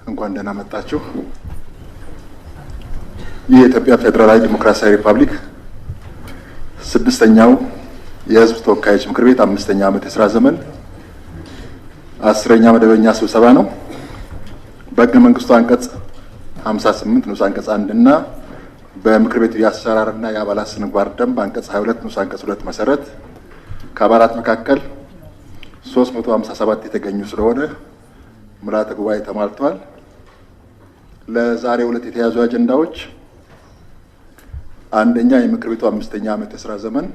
እንኳን ደህና መጣችሁ። የኢትዮጵያ ፌዴራላዊ ዲሞክራሲያዊ ሪፐብሊክ ስድስተኛው የሕዝብ ተወካዮች ምክር ቤት 5ኛ ዓመት የሥራ ዘመን 10ኛ መደበኛ ስብሰባ ነው። በሕገ መንግስቱ አንቀጽ 58 ንዑስ አንቀጽ 1 እና በምክር ቤቱ የአሰራርና የአባላት ስነ ምግባር ደንብ አንቀጽ 22 ንዑስ አንቀጽ 2 መሰረት ከአባላት መካከል 357 የተገኙ ስለሆነ ምልዓተ ጉባኤ ተሟልቷል። ለዛሬው ዕለት የተያዙ አጀንዳዎች አንደኛ የምክር ቤቱ 5ኛ ዓመት የሥራ ዘመን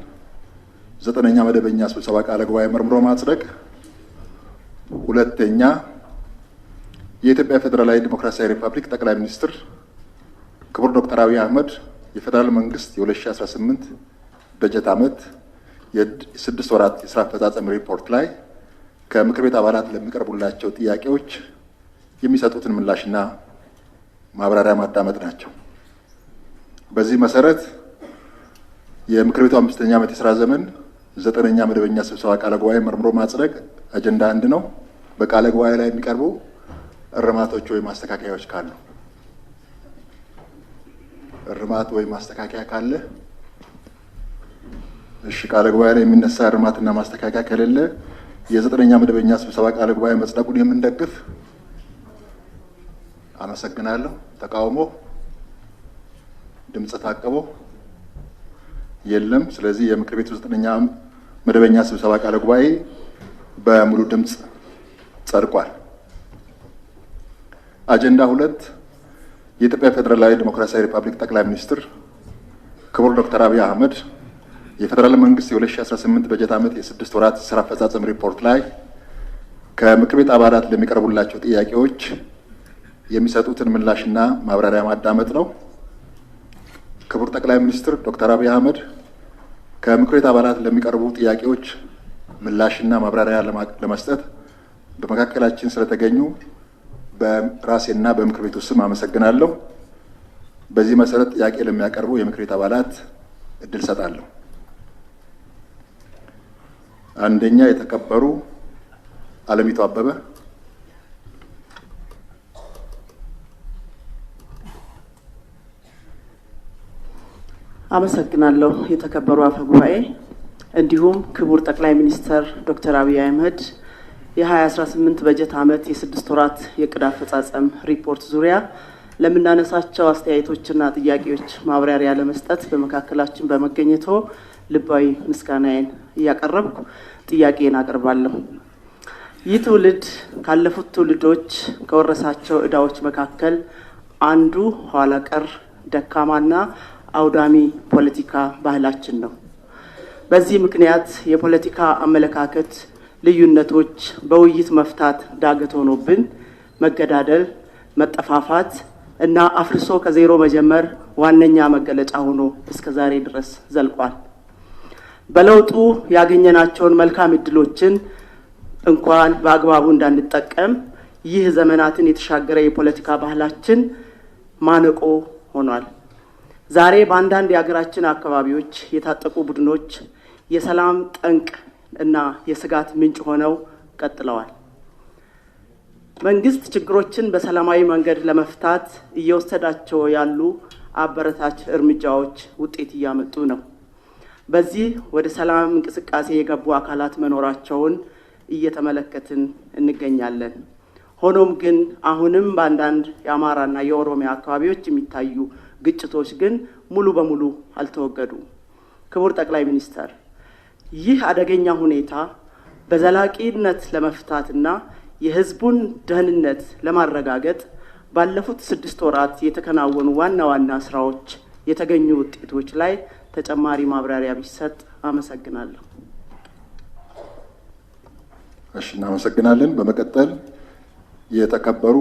9ኛ መደበኛ ስብሰባ ቃለ ጉባኤ መርምሮ ማጽደቅ፣ ሁለተኛ የኢትዮጵያ ፌዴራላዊ ዲሞክራሲያዊ ሪፐብሊክ ጠቅላይ ሚኒስትር ክቡር ዶክተር አብይ አህመድ የፌዴራል መንግስት የ2018 በጀት ዓመት የ6 ወራት የስራ አፈጻጸም ሪፖርት ላይ ከምክር ቤት አባላት ለሚቀርቡላቸው ጥያቄዎች የሚሰጡትን ምላሽና ማብራሪያ ማዳመጥ ናቸው። በዚህ መሰረት የምክር ቤቱ 5ኛ ዓመት የሥራ ዘመን 9ኛ መደበኛ ስብሰባ ቃለ ጉባኤ መርምሮ ማጽደቅ አጀንዳ 1 ነው። በቃለ ጉባኤ ላይ የሚቀርቡ እርማቶች ወይ ማስተካከያዎች ካሉ እርማት ወይ ማስተካከያ ካለ እሺ። ቃለ ጉባኤ ላይ የሚነሳ እርማትና ማስተካከያ ከሌለ የ9ኛ መደበኛ ስብሰባ ቃለ ጉባኤ መጽደቁን የምንደግፍ አመሰግናለሁ። ተቃውሞ፣ ድምጽ ታቅቦ የለም። ስለዚህ የምክር ቤቱ 9ኛ መደበኛ ስብሰባ ቃለ ጉባኤ በሙሉ ድምጽ ጸድቋል። አጀንዳ 2 የኢትዮጵያ ፌዴራላዊ ዲሞክራሲያዊ ሪፐብሊክ ጠቅላይ ሚኒስትር ክቡር ዶክተር አብይ አህመድ የፌዴራል መንግስት የ2018 በጀት ዓመት የ6 ወራት ስራ አፈጻጸም ሪፖርት ላይ ከምክር ቤት አባላት ለሚቀርቡላቸው ጥያቄዎች የሚሰጡትን ምላሽና ማብራሪያ ማዳመጥ ነው። ክቡር ጠቅላይ ሚኒስትር ዶክተር አብይ አህመድ ከምክር ቤት አባላት ለሚቀርቡ ጥያቄዎች ምላሽና ማብራሪያ ለመስጠት በመካከላችን ስለተገኙ በራሴና በምክር ቤቱ ስም አመሰግናለሁ። በዚህ መሰረት ጥያቄ ለሚያቀርቡ የምክር ቤት አባላት እድል ሰጣለሁ። አንደኛ የተከበሩ አለሚቱ አበበ። አመሰግናለሁ። የተከበሩ አፈ ጉባኤ፣ እንዲሁም ክቡር ጠቅላይ ሚኒስትር ዶክተር አብይ አህመድ የ2018 በጀት ዓመት የ6 ወራት የዕቅድ አፈጻጸም ሪፖርት ዙሪያ ለምናነሳቸው አስተያየቶችና ጥያቄዎች ማብራሪያ ለመስጠት በመካከላችን በመገኘቶ ልባዊ ምስጋናዬን እያቀረብኩ ጥያቄን አቀርባለሁ። ይህ ትውልድ ካለፉት ትውልዶች ከወረሳቸው ዕዳዎች መካከል አንዱ ኋላ ቀር ደካማና አውዳሚ ፖለቲካ ባህላችን ነው። በዚህ ምክንያት የፖለቲካ አመለካከት ልዩነቶች በውይይት መፍታት ዳገት ሆኖብን መገዳደል፣ መጠፋፋት እና አፍርሶ ከዜሮ መጀመር ዋነኛ መገለጫ ሆኖ እስከ ዛሬ ድረስ ዘልቋል። በለውጡ ያገኘናቸውን መልካም እድሎችን እንኳን በአግባቡ እንዳንጠቀም ይህ ዘመናትን የተሻገረ የፖለቲካ ባህላችን ማነቆ ሆኗል። ዛሬ በአንዳንድ የሀገራችን አካባቢዎች የታጠቁ ቡድኖች የሰላም ጠንቅ እና የስጋት ምንጭ ሆነው ቀጥለዋል። መንግስት ችግሮችን በሰላማዊ መንገድ ለመፍታት እየወሰዳቸው ያሉ አበረታች እርምጃዎች ውጤት እያመጡ ነው። በዚህ ወደ ሰላም እንቅስቃሴ የገቡ አካላት መኖራቸውን እየተመለከትን እንገኛለን። ሆኖም ግን አሁንም በአንዳንድ የአማራና የኦሮሚያ አካባቢዎች የሚታዩ ግጭቶች ግን ሙሉ በሙሉ አልተወገዱም። ክቡር ጠቅላይ ሚኒስትር፣ ይህ አደገኛ ሁኔታ በዘላቂነት ለመፍታትና የሕዝቡን ደህንነት ለማረጋገጥ ባለፉት 6 ወራት የተከናወኑ ዋና ዋና ስራዎች የተገኙ ውጤቶች ላይ ተጨማሪ ማብራሪያ ቢሰጥ አመሰግናለሁ። እሺ፣ እናመሰግናለን። በመቀጠል የተከበሩ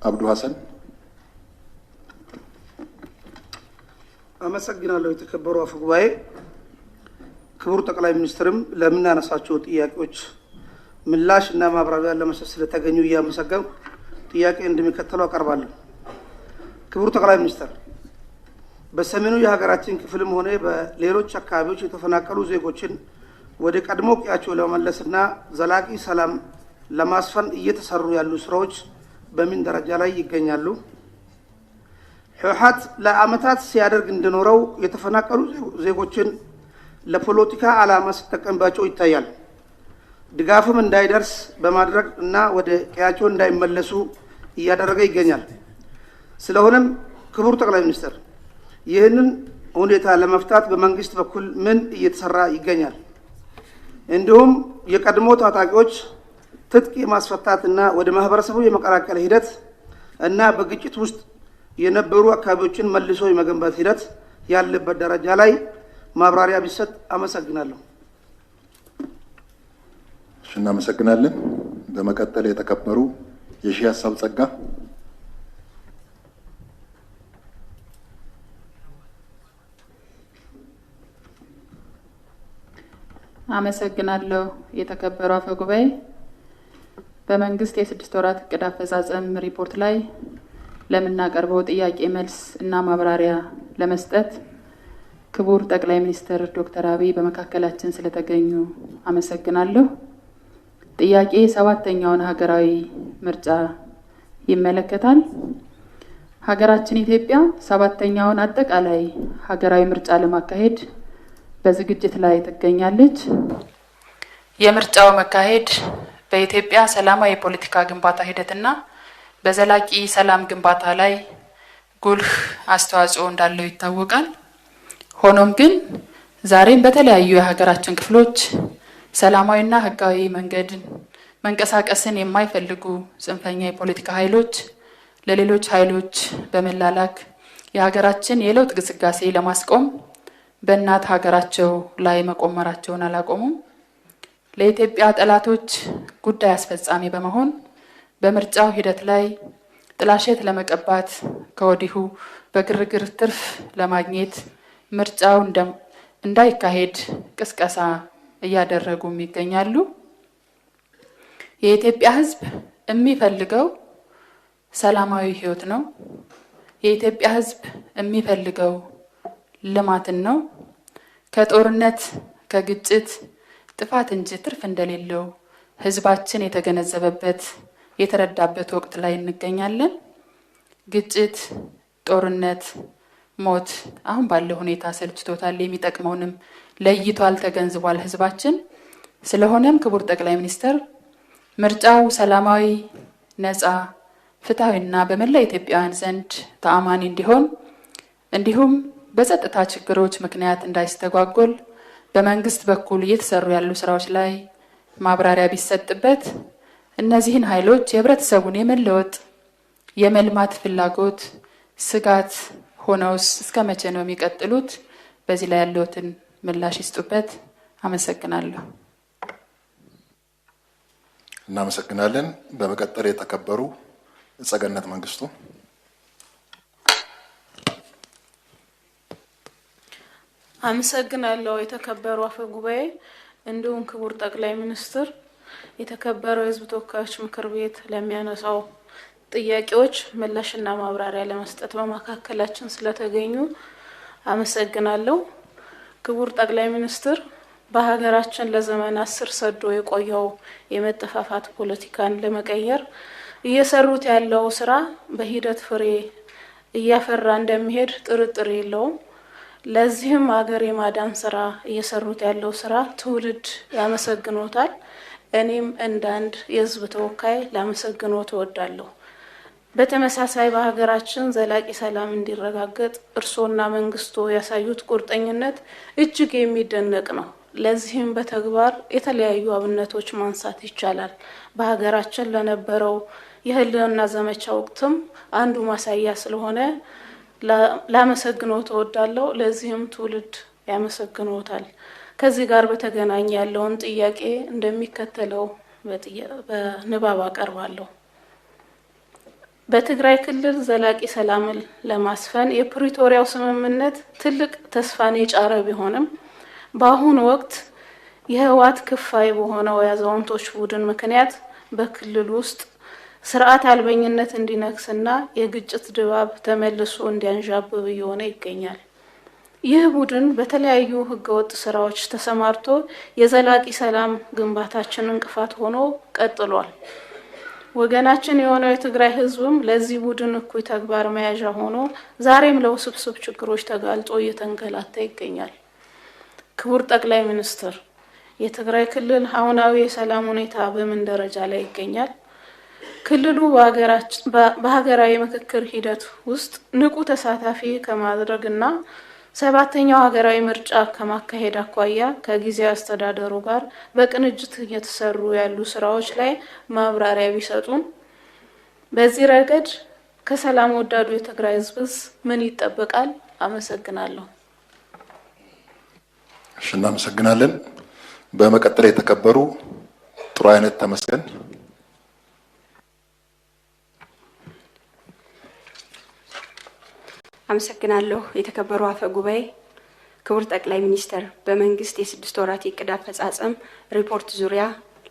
አብዱ ሀሰን። አመሰግናለሁ። የተከበሩ አፈ ጉባኤ፣ ክቡር ጠቅላይ ሚኒስትርም ለምናነሳቸው ጥያቄዎች ምላሽ እና ማብራሪያ ለመስጠት ስለተገኙ እያመሰገንኩ ጥያቄ እንደሚከተለው አቀርባለሁ። ክቡር ጠቅላይ ሚኒስትር፣ በሰሜኑ የሀገራችን ክፍልም ሆነ በሌሎች አካባቢዎች የተፈናቀሉ ዜጎችን ወደ ቀድሞ ቀያቸው ለመመለስና ዘላቂ ሰላም ለማስፈን እየተሰሩ ያሉ ስራዎች በምን ደረጃ ላይ ይገኛሉ? ህወሓት ለዓመታት ሲያደርግ እንደኖረው የተፈናቀሉ ዜጎችን ለፖለቲካ ዓላማ ሲጠቀምባቸው ይታያል። ድጋፍም እንዳይደርስ በማድረግ እና ወደ ቀያቸው እንዳይመለሱ እያደረገ ይገኛል። ስለሆነም ክቡር ጠቅላይ ሚኒስትር ይህንን ሁኔታ ለመፍታት በመንግስት በኩል ምን እየተሰራ ይገኛል? እንዲሁም የቀድሞ ታጣቂዎች ትጥቅ የማስፈታት እና ወደ ማህበረሰቡ የመቀላቀል ሂደት እና በግጭት ውስጥ የነበሩ አካባቢዎችን መልሶ የመገንባት ሂደት ያለበት ደረጃ ላይ ማብራሪያ ቢሰጥ አመሰግናለሁ። እናመሰግናለን። በመቀጠል የተከበሩ የሺህ ሀሳብ ጸጋ። አመሰግናለሁ። የተከበሩ አፈ ጉባኤ፣ በመንግስት የ6 ወራት እቅድ አፈጻጸም ሪፖርት ላይ ለምናቀርበው ጥያቄ መልስ እና ማብራሪያ ለመስጠት ክቡር ጠቅላይ ሚኒስትር ዶክተር አብይ በመካከላችን ስለተገኙ አመሰግናለሁ። ጥያቄ 7ኛውን ሀገራዊ ምርጫ ይመለከታል። ሀገራችን ኢትዮጵያ 7ኛውን አጠቃላይ ሀገራዊ ምርጫ ለማካሄድ በዝግጅት ላይ ትገኛለች። የምርጫው መካሄድ በኢትዮጵያ ሰላማዊ የፖለቲካ ግንባታ ሂደትና በዘላቂ ሰላም ግንባታ ላይ ጉልህ አስተዋጽኦ እንዳለው ይታወቃል። ሆኖም ግን ዛሬም በተለያዩ የሀገራችን ክፍሎች ሰላማዊና ህጋዊ መንገድን መንቀሳቀስን የማይፈልጉ ጽንፈኛ የፖለቲካ ኃይሎች ለሌሎች ኃይሎች በመላላክ የሀገራችን የለውጥ ግስጋሴ ለማስቆም በእናት ሀገራቸው ላይ መቆመራቸውን አላቆሙም። ለኢትዮጵያ ጠላቶች ጉዳይ አስፈጻሚ በመሆን በምርጫው ሂደት ላይ ጥላሸት ለመቀባት ከወዲሁ በግርግር ትርፍ ለማግኘት ምርጫው እንዳይካሄድ ቅስቀሳ እያደረጉም ይገኛሉ። የኢትዮጵያ ህዝብ የሚፈልገው ሰላማዊ ህይወት ነው። የኢትዮጵያ ህዝብ የሚፈልገው ልማትን ነው። ከጦርነት ከግጭት ጥፋት እንጂ ትርፍ እንደሌለው ህዝባችን የተገነዘበበት የተረዳበት ወቅት ላይ እንገኛለን። ግጭት፣ ጦርነት፣ ሞት አሁን ባለው ሁኔታ ሰልችቶታል። የሚጠቅመውንም ለይቷል፣ ተገንዝቧል ህዝባችን። ስለሆነም ክቡር ጠቅላይ ሚኒስትር ምርጫው ሰላማዊ፣ ነፃ፣ ፍትሐዊና በመላ ኢትዮጵያውያን ዘንድ ተአማኒ እንዲሆን እንዲሁም በጸጥታ ችግሮች ምክንያት እንዳይስተጓጎል በመንግስት በኩል እየተሰሩ ያሉ ስራዎች ላይ ማብራሪያ ቢሰጥበት፣ እነዚህን ኃይሎች የህብረተሰቡን የመለወጥ የመልማት ፍላጎት ስጋት ሆነውስ እስከ መቼ ነው የሚቀጥሉት? በዚህ ላይ ያለውትን ምላሽ ይስጡበት። አመሰግናለሁ። እናመሰግናለን። በመቀጠል የተከበሩ ጸገነት መንግስቱ። አመሰግናለሁ። የተከበሩ አፈ ጉባኤ፣ እንዲሁም ክቡር ጠቅላይ ሚኒስትር፣ የተከበረው የህዝብ ተወካዮች ምክር ቤት ለሚያነሳው ጥያቄዎች ምላሽና ማብራሪያ ለመስጠት በመካከላችን ስለተገኙ አመሰግናለሁ። ክቡር ጠቅላይ ሚኒስትር፣ በሀገራችን ለዘመናት ስር ሰዶ የቆየው የመጠፋፋት ፖለቲካን ለመቀየር እየሰሩት ያለው ስራ በሂደት ፍሬ እያፈራ እንደሚሄድ ጥርጥር የለውም። ለዚህም ሀገር የማዳን ስራ እየሰሩት ያለው ስራ ትውልድ ያመሰግኖታል። እኔም እንደ አንድ የህዝብ ተወካይ ላመሰግኖት እወዳለሁ። በተመሳሳይ በሀገራችን ዘላቂ ሰላም እንዲረጋገጥ እርሶና መንግስቶ ያሳዩት ቁርጠኝነት እጅግ የሚደነቅ ነው። ለዚህም በተግባር የተለያዩ አብነቶች ማንሳት ይቻላል። በሀገራችን ለነበረው የህልውና ዘመቻ ወቅትም አንዱ ማሳያ ስለሆነ ላመሰግኖት እወዳለሁ። ለዚህም ትውልድ ያመሰግኖታል። ከዚህ ጋር በተገናኘ ያለውን ጥያቄ እንደሚከተለው በንባብ አቀርባለሁ። በትግራይ ክልል ዘላቂ ሰላምን ለማስፈን የፕሪቶሪያው ስምምነት ትልቅ ተስፋን የጫረ ቢሆንም በአሁኑ ወቅት የህወሓት ክፋይ በሆነው የአዛውንቶች ቡድን ምክንያት በክልል ውስጥ ስርዓት አልበኝነት እንዲነግስና የግጭት ድባብ ተመልሶ እንዲያንዣብብ እየሆነ ይገኛል። ይህ ቡድን በተለያዩ ህገወጥ ስራዎች ተሰማርቶ የዘላቂ ሰላም ግንባታችን እንቅፋት ሆኖ ቀጥሏል። ወገናችን የሆነው የትግራይ ህዝብም ለዚህ ቡድን እኩይ ተግባር መያዣ ሆኖ ዛሬም ለውስብስብ ችግሮች ተጋልጦ እየተንገላታ ይገኛል። ክቡር ጠቅላይ ሚኒስትር፣ የትግራይ ክልል አሁናዊ የሰላም ሁኔታ በምን ደረጃ ላይ ይገኛል? ክልሉ በሀገራዊ ምክክር ሂደት ውስጥ ንቁ ተሳታፊ ከማድረግና 7ኛው ሀገራዊ ምርጫ ከማካሄድ አኳያ ከጊዜያዊ አስተዳደሩ ጋር በቅንጅት እየተሰሩ ያሉ ስራዎች ላይ ማብራሪያ ቢሰጡን። በዚህ ረገድ ከሰላም ወዳዱ የትግራይ ህዝብስ ምን ይጠበቃል? አመሰግናለሁ። እሺ፣ እናመሰግናለን። በመቀጠል የተከበሩ ጥሩ አይነት ተመስገን። አመሰግናለሁ። የተከበሩ አፈ ጉባኤ፣ ክቡር ጠቅላይ ሚኒስትር፣ በመንግስት የ6 ወራት የዕቅድ አፈጻጸም ሪፖርት ዙሪያ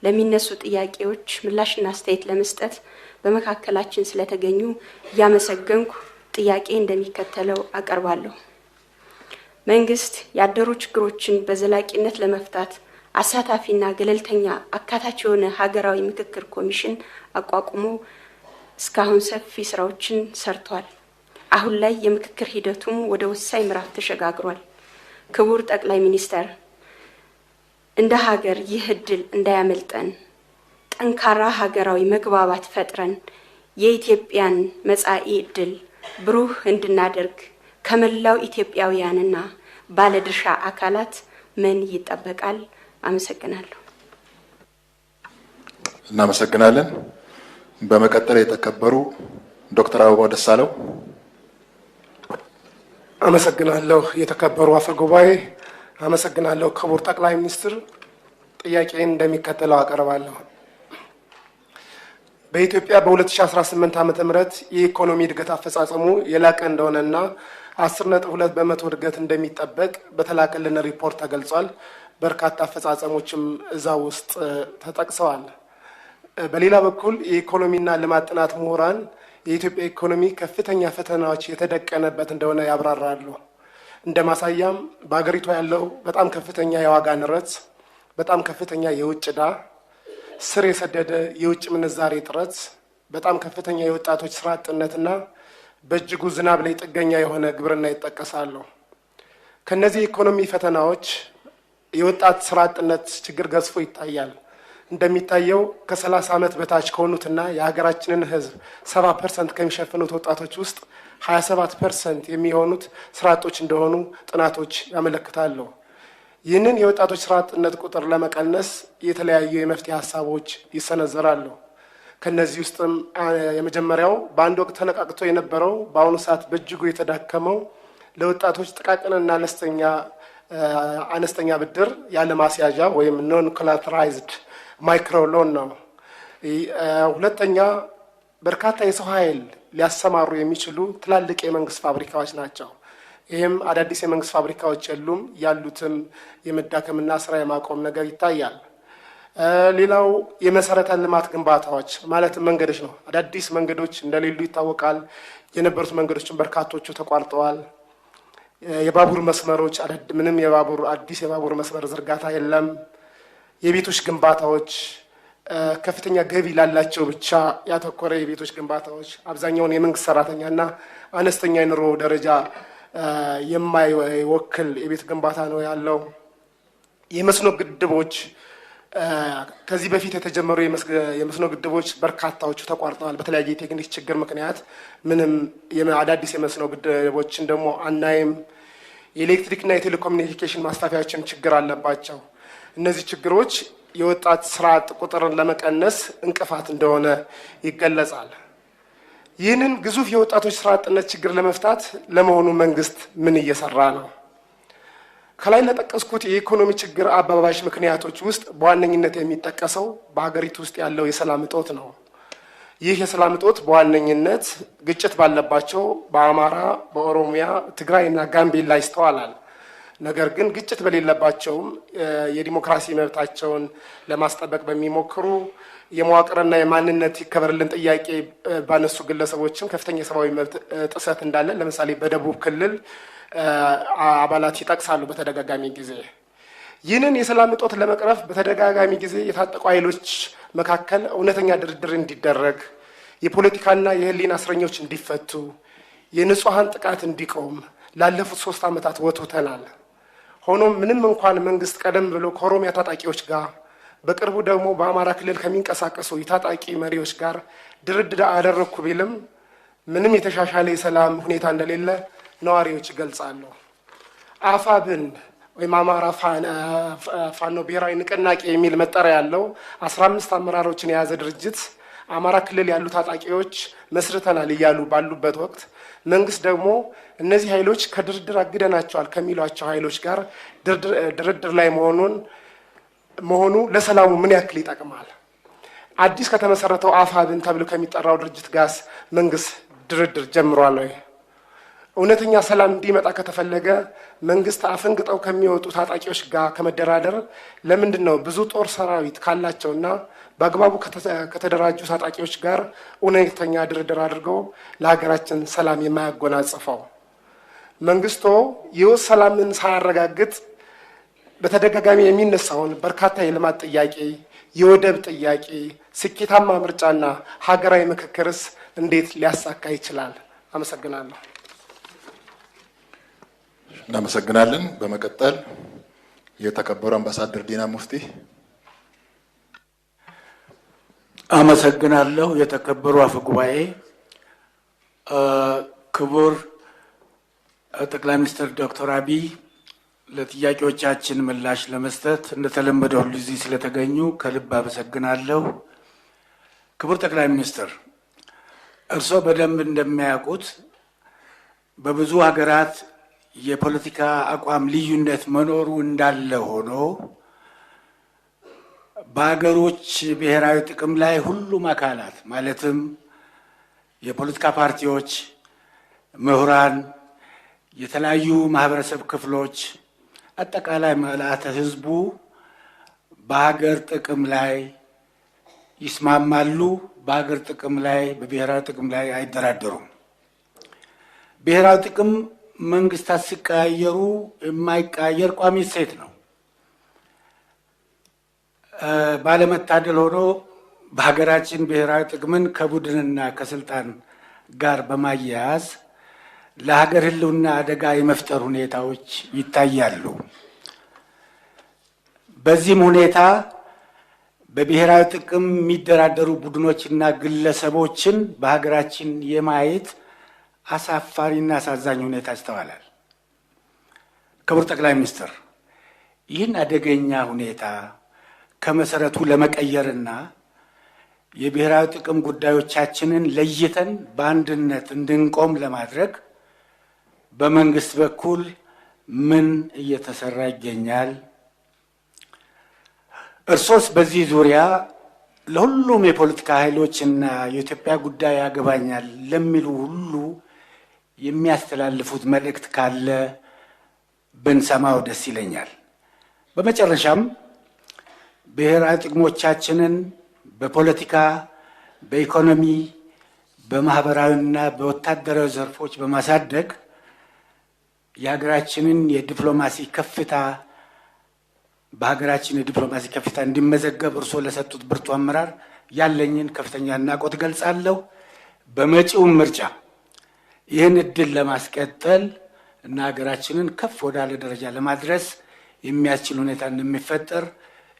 ለሚነሱ ጥያቄዎች ምላሽና አስተያየት ለመስጠት በመካከላችን ስለተገኙ እያመሰገንኩ ጥያቄ እንደሚከተለው አቀርባለሁ። መንግስት ያደሩ ችግሮችን በዘላቂነት ለመፍታት አሳታፊና ገለልተኛ አካታች የሆነ ሀገራዊ ምክክር ኮሚሽን አቋቁሞ እስካሁን ሰፊ ስራዎችን ሰርቷል። አሁን ላይ የምክክር ሂደቱም ወደ ወሳኝ ምዕራፍ ተሸጋግሯል። ክቡር ጠቅላይ ሚኒስትር፣ እንደ ሀገር ይህ እድል እንዳያመልጠን ጠንካራ ሀገራዊ መግባባት ፈጥረን የኢትዮጵያን መጻኢ እድል ብሩህ እንድናደርግ ከመላው ኢትዮጵያውያንና ባለድርሻ አካላት ምን ይጠበቃል? አመሰግናለሁ። እናመሰግናለን። በመቀጠል የተከበሩ ዶክተር አበባው ደሳለው። አመሰግናለሁ። የተከበሩ አፈ ጉባኤ፣ አመሰግናለሁ። ክቡር ጠቅላይ ሚኒስትር፣ ጥያቄን እንደሚከተለው አቀርባለሁ። በኢትዮጵያ በ2018 ዓ.ም የኢኮኖሚ እድገት አፈጻጸሙ የላቀ እንደሆነና 10.2 በመቶ እድገት እንደሚጠበቅ በተላከልን ሪፖርት ተገልጿል። በርካታ አፈጻጸሞችም እዛ ውስጥ ተጠቅሰዋል። በሌላ በኩል የኢኮኖሚና ልማት ጥናት ምሁራን የኢትዮጵያ ኢኮኖሚ ከፍተኛ ፈተናዎች የተደቀነበት እንደሆነ ያብራራሉ። እንደ ማሳያም በአገሪቷ ያለው በጣም ከፍተኛ የዋጋ ንረት፣ በጣም ከፍተኛ የውጭ ዕዳ፣ ስር የሰደደ የውጭ ምንዛሬ እጥረት፣ በጣም ከፍተኛ የወጣቶች ስራ አጥነትና በእጅጉ ዝናብ ላይ ጥገኛ የሆነ ግብርና ይጠቀሳሉ። ከነዚህ የኢኮኖሚ ፈተናዎች የወጣት ስራ አጥነት ችግር ገዝፎ ይታያል። እንደሚታየው ከ30 ዓመት በታች ከሆኑትና የሀገራችንን ሕዝብ 70% ከሚሸፍኑት ወጣቶች ውስጥ 27% የሚሆኑት ስራ አጦች እንደሆኑ ጥናቶች ያመለክታሉ። ይህንን የወጣቶች ስራ አጥነት ቁጥር ለመቀነስ የተለያዩ የመፍትሄ ሀሳቦች ይሰነዘራሉ። ከነዚህ ውስጥም የመጀመሪያው በአንድ ወቅት ተነቃቅቶ የነበረው በአሁኑ ሰዓት በእጅጉ የተዳከመው ለወጣቶች ጥቃቅንና አነስተኛ ብድር ያለ ማስያዣ ወይም ኖን ኮላተራይዝድ ማይክሮ ሎን ነው። ሁለተኛ በርካታ የሰው ኃይል ሊያሰማሩ የሚችሉ ትላልቅ የመንግስት ፋብሪካዎች ናቸው። ይህም አዳዲስ የመንግስት ፋብሪካዎች የሉም፣ ያሉትም የመዳከምና ስራ የማቆም ነገር ይታያል። ሌላው የመሰረተ ልማት ግንባታዎች ማለትም መንገዶች ነው። አዳዲስ መንገዶች እንደሌሉ ይታወቃል። የነበሩት መንገዶችን በርካቶቹ ተቋርጠዋል። የባቡር መስመሮች ምንም አዲስ የባቡር መስመር ዝርጋታ የለም። የቤቶች ግንባታዎች ከፍተኛ ገቢ ላላቸው ብቻ ያተኮረ የቤቶች ግንባታዎች አብዛኛውን የመንግስት ሰራተኛና አነስተኛ የኑሮ ደረጃ የማይወክል የቤት ግንባታ ነው ያለው። የመስኖ ግድቦች ከዚህ በፊት የተጀመሩ የመስኖ ግድቦች በርካታዎቹ ተቋርጠዋል። በተለያየ የቴክኒክ ችግር ምክንያት ምንም አዳዲስ የመስኖ ግድቦችን ደግሞ አናይም። የኤሌክትሪክና የቴሌኮሙኒኬሽን ማስፋፊያዎችን ችግር አለባቸው። እነዚህ ችግሮች የወጣት ስራ አጥ ቁጥርን ለመቀነስ እንቅፋት እንደሆነ ይገለጻል። ይህንን ግዙፍ የወጣቶች ስራ አጥነት ችግር ለመፍታት ለመሆኑ መንግስት ምን እየሰራ ነው? ከላይ ለጠቀስኩት የኢኮኖሚ ችግር አባባሽ ምክንያቶች ውስጥ በዋነኝነት የሚጠቀሰው በሀገሪቱ ውስጥ ያለው የሰላም እጦት ነው። ይህ የሰላም እጦት በዋነኝነት ግጭት ባለባቸው በአማራ፣ በኦሮሚያ፣ ትግራይ እና ጋምቤላ ይስተዋላል። ነገር ግን ግጭት በሌለባቸውም የዲሞክራሲ መብታቸውን ለማስጠበቅ በሚሞክሩ የመዋቅርና የማንነት ይከበርልን ጥያቄ ባነሱ ግለሰቦችም ከፍተኛ የሰብአዊ መብት ጥሰት እንዳለ ለምሳሌ በደቡብ ክልል አባላት ይጠቅሳሉ በተደጋጋሚ ጊዜ። ይህንን የሰላም እጦት ለመቅረፍ በተደጋጋሚ ጊዜ የታጠቁ ኃይሎች መካከል እውነተኛ ድርድር እንዲደረግ፣ የፖለቲካና የህሊና እስረኞች እንዲፈቱ፣ የንጹሐን ጥቃት እንዲቆም ላለፉት 3 ዓመታት ወትውተናል። ሆኖም ምንም እንኳን መንግስት ቀደም ብሎ ከኦሮሚያ ታጣቂዎች ጋር በቅርቡ ደግሞ በአማራ ክልል ከሚንቀሳቀሱ የታጣቂ መሪዎች ጋር ድርድር አደረግኩ ቢልም ምንም የተሻሻለ የሰላም ሁኔታ እንደሌለ ነዋሪዎች ይገልጻሉ። አፋብን ወይም አማራ ፋኖ ብሔራዊ ንቅናቄ የሚል መጠሪያ ያለው 15 አመራሮችን የያዘ ድርጅት አማራ ክልል ያሉ ታጣቂዎች መስርተናል እያሉ ባሉበት ወቅት መንግስት ደግሞ እነዚህ ኃይሎች ከድርድር አግደናቸዋል ከሚሏቸው ኃይሎች ጋር ድርድር ላይ መሆኑ ለሰላሙ ምን ያክል ይጠቅማል? አዲስ ከተመሰረተው አፋብን ተብሎ ከሚጠራው ድርጅት ጋር መንግስት ድርድር ጀምሯል ወይ? እውነተኛ ሰላም እንዲመጣ ከተፈለገ መንግስት አፈንግጠው ከሚወጡ ታጣቂዎች ጋር ከመደራደር ለምንድን ነው ብዙ ጦር ሰራዊት ካላቸውና በአግባቡ ከተደራጁ ታጣቂዎች ጋር እውነተኛ ድርድር አድርገው ለሀገራችን ሰላም የማያጎናጽፈው? መንግስቶ ይህ ሰላምን ሳያረጋግጥ በተደጋጋሚ የሚነሳውን በርካታ የልማት ጥያቄ፣ የወደብ ጥያቄ፣ ስኬታማ ምርጫና ሀገራዊ ምክክርስ እንዴት ሊያሳካ ይችላል? አመሰግናለሁ። እናመሰግናለን። በመቀጠል የተከበሩ አምባሳደር ዲና ሙፍቲ። አመሰግናለሁ። የተከበሩ አፈ ጉባኤ፣ ክቡር ጠቅላይ ሚኒስትር ዶክተር አብይ ለጥያቄዎቻችን ምላሽ ለመስጠት እንደተለመደ ሁሉ እዚህ ስለተገኙ ከልብ አመሰግናለሁ። ክቡር ጠቅላይ ሚኒስትር፣ እርስዎ በደንብ እንደሚያውቁት በብዙ ሀገራት የፖለቲካ አቋም ልዩነት መኖሩ እንዳለ ሆኖ በሀገሮች ብሔራዊ ጥቅም ላይ ሁሉም አካላት ማለትም የፖለቲካ ፓርቲዎች፣ ምሁራን፣ የተለያዩ ማህበረሰብ ክፍሎች፣ አጠቃላይ ምልአተ ህዝቡ በሀገር ጥቅም ላይ ይስማማሉ። በሀገር ጥቅም ላይ በብሔራዊ ጥቅም ላይ አይደራደሩም። ብሔራዊ ጥቅም መንግስታት ሲቀያየሩ የማይቀያየር ቋሚ እሴት ነው። ባለመታደል ሆኖ በሀገራችን ብሔራዊ ጥቅምን ከቡድንና ከስልጣን ጋር በማያያዝ ለሀገር ህልውና አደጋ የመፍጠር ሁኔታዎች ይታያሉ። በዚህም ሁኔታ በብሔራዊ ጥቅም የሚደራደሩ ቡድኖችና ግለሰቦችን በሀገራችን የማየት አሳፋሪና አሳዛኝ ሁኔታ ይስተዋላል። ክቡር ጠቅላይ ሚኒስትር፣ ይህን አደገኛ ሁኔታ ከመሰረቱ ለመቀየርና የብሔራዊ ጥቅም ጉዳዮቻችንን ለይተን በአንድነት እንድንቆም ለማድረግ በመንግስት በኩል ምን እየተሰራ ይገኛል? እርሶስ በዚህ ዙሪያ ለሁሉም የፖለቲካ ኃይሎችና የኢትዮጵያ ጉዳይ ያገባኛል ለሚሉ ሁሉ የሚያስተላልፉት መልእክት ካለ ብንሰማው ደስ ይለኛል። በመጨረሻም ብሔራዊ ጥቅሞቻችንን በፖለቲካ፣ በኢኮኖሚ፣ በማህበራዊና በወታደራዊ ዘርፎች በማሳደግ የሀገራችንን የዲፕሎማሲ ከፍታ በሀገራችን የዲፕሎማሲ ከፍታ እንዲመዘገብ እርስዎ ለሰጡት ብርቱ አመራር ያለኝን ከፍተኛ አድናቆት ገልጻለሁ። በመጪውም ምርጫ ይህን እድል ለማስቀጠል እና ሀገራችንን ከፍ ወዳለ ደረጃ ለማድረስ የሚያስችል ሁኔታ እንደሚፈጠር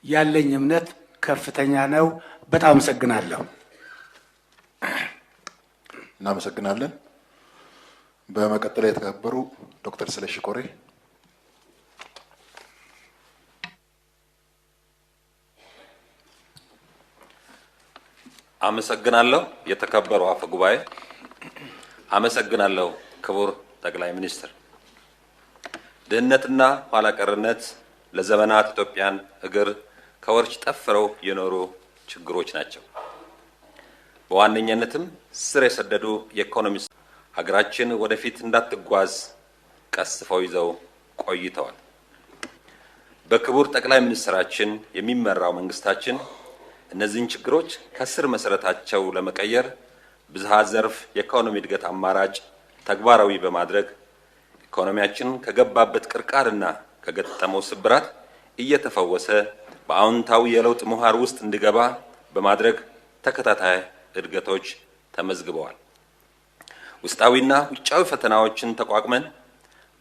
ያለኝ እምነት ከፍተኛ ነው። በጣም አመሰግናለሁ። እናመሰግናለን። በመቀጠል የተከበሩ ዶክተር ስለሺ ኮሬ። አመሰግናለሁ። የተከበሩ አፈ ጉባኤ፣ አመሰግናለሁ። ክቡር ጠቅላይ ሚኒስትር፣ ድህነትና ኋላ ቀርነት ለዘመናት ኢትዮጵያን እግር ከወርች ጠፍረው የኖሩ ችግሮች ናቸው። በዋነኛነትም ስር የሰደዱ የኢኮኖሚ ሀገራችን ወደፊት እንዳትጓዝ ቀስፈው ይዘው ቆይተዋል። በክቡር ጠቅላይ ሚኒስትራችን የሚመራው መንግስታችን እነዚህን ችግሮች ከስር መሰረታቸው ለመቀየር ብዝሃ ዘርፍ የኢኮኖሚ እድገት አማራጭ ተግባራዊ በማድረግ ኢኮኖሚያችን ከገባበት ቅርቃርና ከገጠመው ስብራት እየተፈወሰ በአዎንታዊ የለውጥ ምህዋር ውስጥ እንዲገባ በማድረግ ተከታታይ እድገቶች ተመዝግበዋል። ውስጣዊና ውጫዊ ፈተናዎችን ተቋቁመን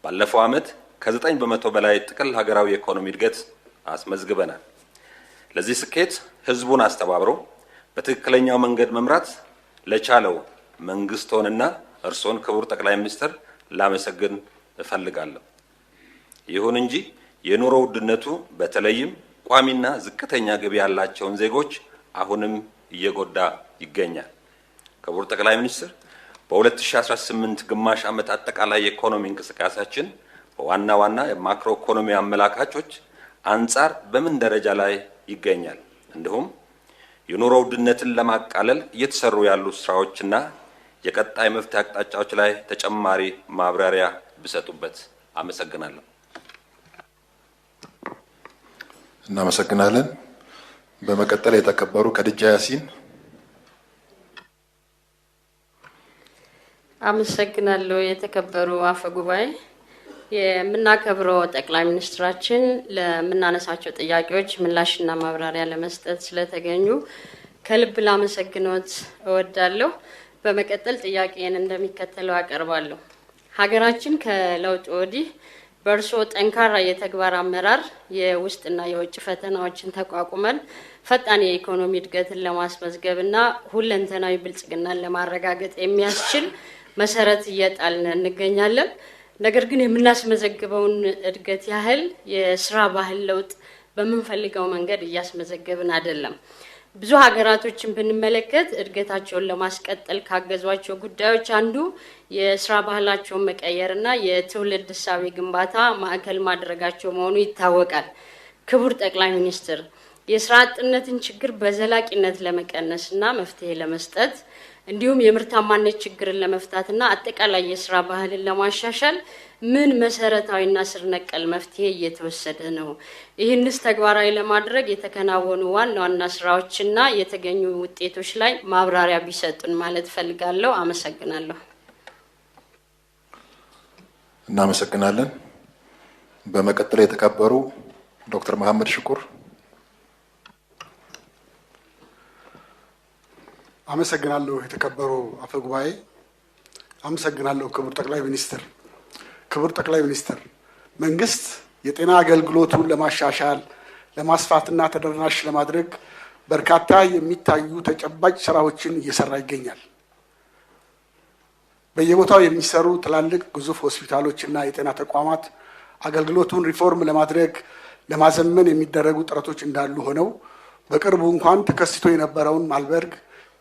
ባለፈው ዓመት ከ9 በመቶ በላይ ጥቅል ሀገራዊ የኢኮኖሚ እድገት አስመዝግበናል። ለዚህ ስኬት ህዝቡን አስተባብሮ በትክክለኛው መንገድ መምራት ለቻለው መንግስቶንና እርሶን ክቡር ጠቅላይ ሚኒስትር ላመሰግን እፈልጋለሁ። ይሁን እንጂ የኑሮ ውድነቱ በተለይም ቋሚና ዝቅተኛ ገቢ ያላቸውን ዜጎች አሁንም እየጎዳ ይገኛል። ክቡር ጠቅላይ ሚኒስትር በ2018 ግማሽ ዓመት አጠቃላይ የኢኮኖሚ እንቅስቃሴያችን በዋና ዋና የማክሮ ኢኮኖሚ አመላካቾች አንጻር በምን ደረጃ ላይ ይገኛል? እንዲሁም የኑሮ ውድነትን ለማቃለል እየተሰሩ ያሉ ስራዎችና የቀጣይ መፍትሄ አቅጣጫዎች ላይ ተጨማሪ ማብራሪያ ቢሰጡበት። አመሰግናለሁ። እናመሰግናለን። በመቀጠል የተከበሩ ከድጃ ያሲን። አመሰግናለሁ። የተከበሩ አፈ ጉባኤ፣ የምናከብረው ጠቅላይ ሚኒስትራችን ለምናነሳቸው ጥያቄዎች ምላሽና ማብራሪያ ለመስጠት ስለተገኙ ከልብ ላመሰግኖት እወዳለሁ። በመቀጠል ጥያቄን እንደሚከተለው አቀርባለሁ። ሀገራችን ከለውጥ ወዲህ በእርሶ ጠንካራ የተግባር አመራር የውስጥና የውጭ ፈተናዎችን ተቋቁመን ፈጣን የኢኮኖሚ እድገትን ለማስመዝገብና ሁለንተናዊ ብልጽግናን ለማረጋገጥ የሚያስችል መሰረት እየጣልን እንገኛለን። ነገር ግን የምናስመዘግበውን እድገት ያህል የስራ ባህል ለውጥ በምንፈልገው መንገድ እያስመዘገብን አይደለም። ብዙ ሀገራቶችን ብንመለከት እድገታቸውን ለማስቀጠል ካገዟቸው ጉዳዮች አንዱ የስራ ባህላቸውን መቀየርና የትውልድ እሳቤ ግንባታ ማዕከል ማድረጋቸው መሆኑ ይታወቃል። ክቡር ጠቅላይ ሚኒስትር፣ የስራ አጥነትን ችግር በዘላቂነት ለመቀነስና መፍትሄ ለመስጠት እንዲሁም የምርታማነት ችግርን ለመፍታትና አጠቃላይ የስራ ባህልን ለማሻሻል ምን መሰረታዊና ስር ነቀል መፍትሄ እየተወሰደ ነው? ይህንስ ተግባራዊ ለማድረግ የተከናወኑ ዋና ዋና ስራዎችና የተገኙ ውጤቶች ላይ ማብራሪያ ቢሰጡን ማለት ፈልጋለሁ። አመሰግናለሁ። እናመሰግናለን። በመቀጠል የተከበሩ ዶክተር መሐመድ ሽኩር። አመሰግናለሁ። የተከበሩ አፈ ጉባኤ፣ አመሰግናለሁ። ክቡር ጠቅላይ ሚኒስትር፣ ክቡር ጠቅላይ ሚኒስትር፣ መንግስት የጤና አገልግሎቱን ለማሻሻል ለማስፋትና ተደራሽ ለማድረግ በርካታ የሚታዩ ተጨባጭ ስራዎችን እየሰራ ይገኛል። በየቦታው የሚሰሩ ትላልቅ ግዙፍ ሆስፒታሎችና የጤና ተቋማት አገልግሎቱን ሪፎርም ለማድረግ ለማዘመን የሚደረጉ ጥረቶች እንዳሉ ሆነው በቅርቡ እንኳን ተከስቶ የነበረውን ማልበርግ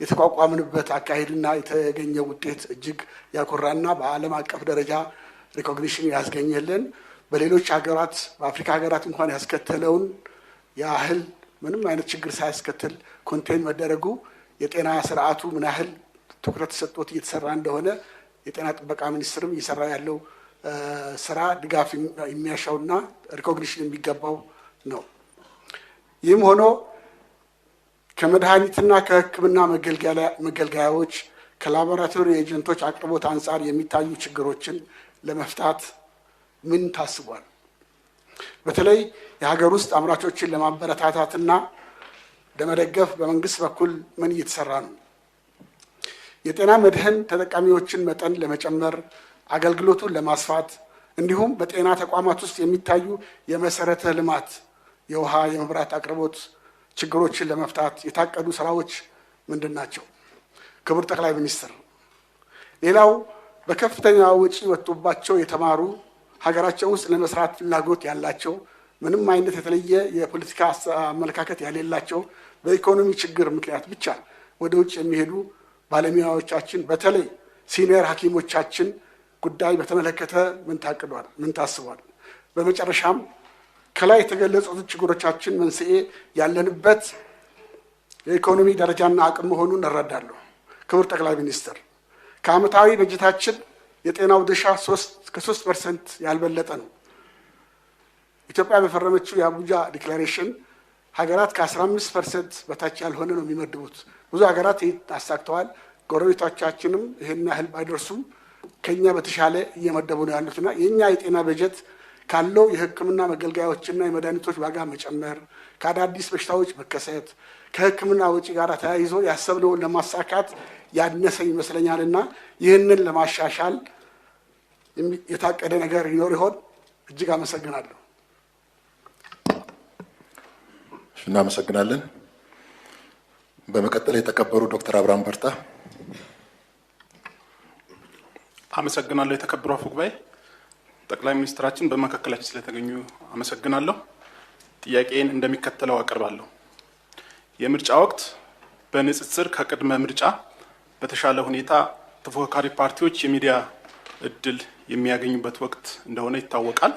የተቋቋምንበት አካሄድና የተገኘው ውጤት እጅግ ያኮራና በዓለም አቀፍ ደረጃ ሪኮግኒሽን ያስገኘልን በሌሎች ሀገራት በአፍሪካ ሀገራት እንኳን ያስከተለውን ያህል ምንም አይነት ችግር ሳያስከትል ኮንቴን መደረጉ የጤና ስርዓቱ ምን ያህል ትኩረት ሰጥቶት እየተሰራ እንደሆነ የጤና ጥበቃ ሚኒስትርም እየሰራ ያለው ስራ ድጋፍ የሚያሻውና ሪኮግኒሽን የሚገባው ነው። ይህም ሆኖ ከመድኃኒትና ከሕክምና መገልገያዎች ከላቦራቶሪ ኤጀንቶች አቅርቦት አንጻር የሚታዩ ችግሮችን ለመፍታት ምን ታስቧል? በተለይ የሀገር ውስጥ አምራቾችን ለማበረታታትና ለመደገፍ በመንግስት በኩል ምን እየተሰራ ነው? የጤና መድህን ተጠቃሚዎችን መጠን ለመጨመር አገልግሎቱን ለማስፋት እንዲሁም በጤና ተቋማት ውስጥ የሚታዩ የመሰረተ ልማት የውሃ፣ የመብራት አቅርቦት ችግሮችን ለመፍታት የታቀዱ ስራዎች ምንድን ናቸው? ክቡር ጠቅላይ ሚኒስትር፣ ሌላው በከፍተኛ ወጪ ወጥቶባቸው የተማሩ ሀገራቸው ውስጥ ለመስራት ፍላጎት ያላቸው ምንም አይነት የተለየ የፖለቲካ አመለካከት ያሌላቸው በኢኮኖሚ ችግር ምክንያት ብቻ ወደ ውጭ የሚሄዱ ባለሙያዎቻችን በተለይ ሲኒየር ሐኪሞቻችን ጉዳይ በተመለከተ ምን ታቅዷል? ምን ታስቧል? በመጨረሻም ከላይ የተገለጹት ችግሮቻችን መንስኤ ያለንበት የኢኮኖሚ ደረጃና አቅም መሆኑን እንረዳለሁ። ክቡር ጠቅላይ ሚኒስትር፣ ከዓመታዊ በጀታችን የጤናው ድርሻ ከ3% ያልበለጠ ነው። ኢትዮጵያ በፈረመችው የአቡጃ ዲክላሬሽን ሀገራት ከ15% በታች ያልሆነ ነው የሚመድቡት። ብዙ ሀገራት ይህ አሳክተዋል። ጎረቤቶቻችንም ይህን ያህል ባይደርሱም ከኛ በተሻለ እየመደቡ ነው ያሉትና የኛ የጤና በጀት ካለው የሕክምና መገልገያዎችና የመድኃኒቶች ዋጋ መጨመር፣ ከአዳዲስ በሽታዎች መከሰት፣ ከሕክምና ወጪ ጋር ተያይዞ ያሰብነውን ለማሳካት ያነሰ ይመስለኛልና ይህንን ለማሻሻል የታቀደ ነገር ይኖር ይሆን? እጅግ አመሰግናለሁ። እናመሰግናለን። በመቀጠል የተከበሩ ዶክተር አብርሃም በርታ። አመሰግናለሁ። የተከበሩ አፈ ጉባኤ፣ ጠቅላይ ሚኒስትራችን በመካከላችን ስለተገኙ አመሰግናለሁ። ጥያቄን እንደሚከተለው አቀርባለሁ። የምርጫ ወቅት በንጽጽር ከቅድመ ምርጫ በተሻለ ሁኔታ ተፎካካሪ ፓርቲዎች የሚዲያ እድል የሚያገኙበት ወቅት እንደሆነ ይታወቃል።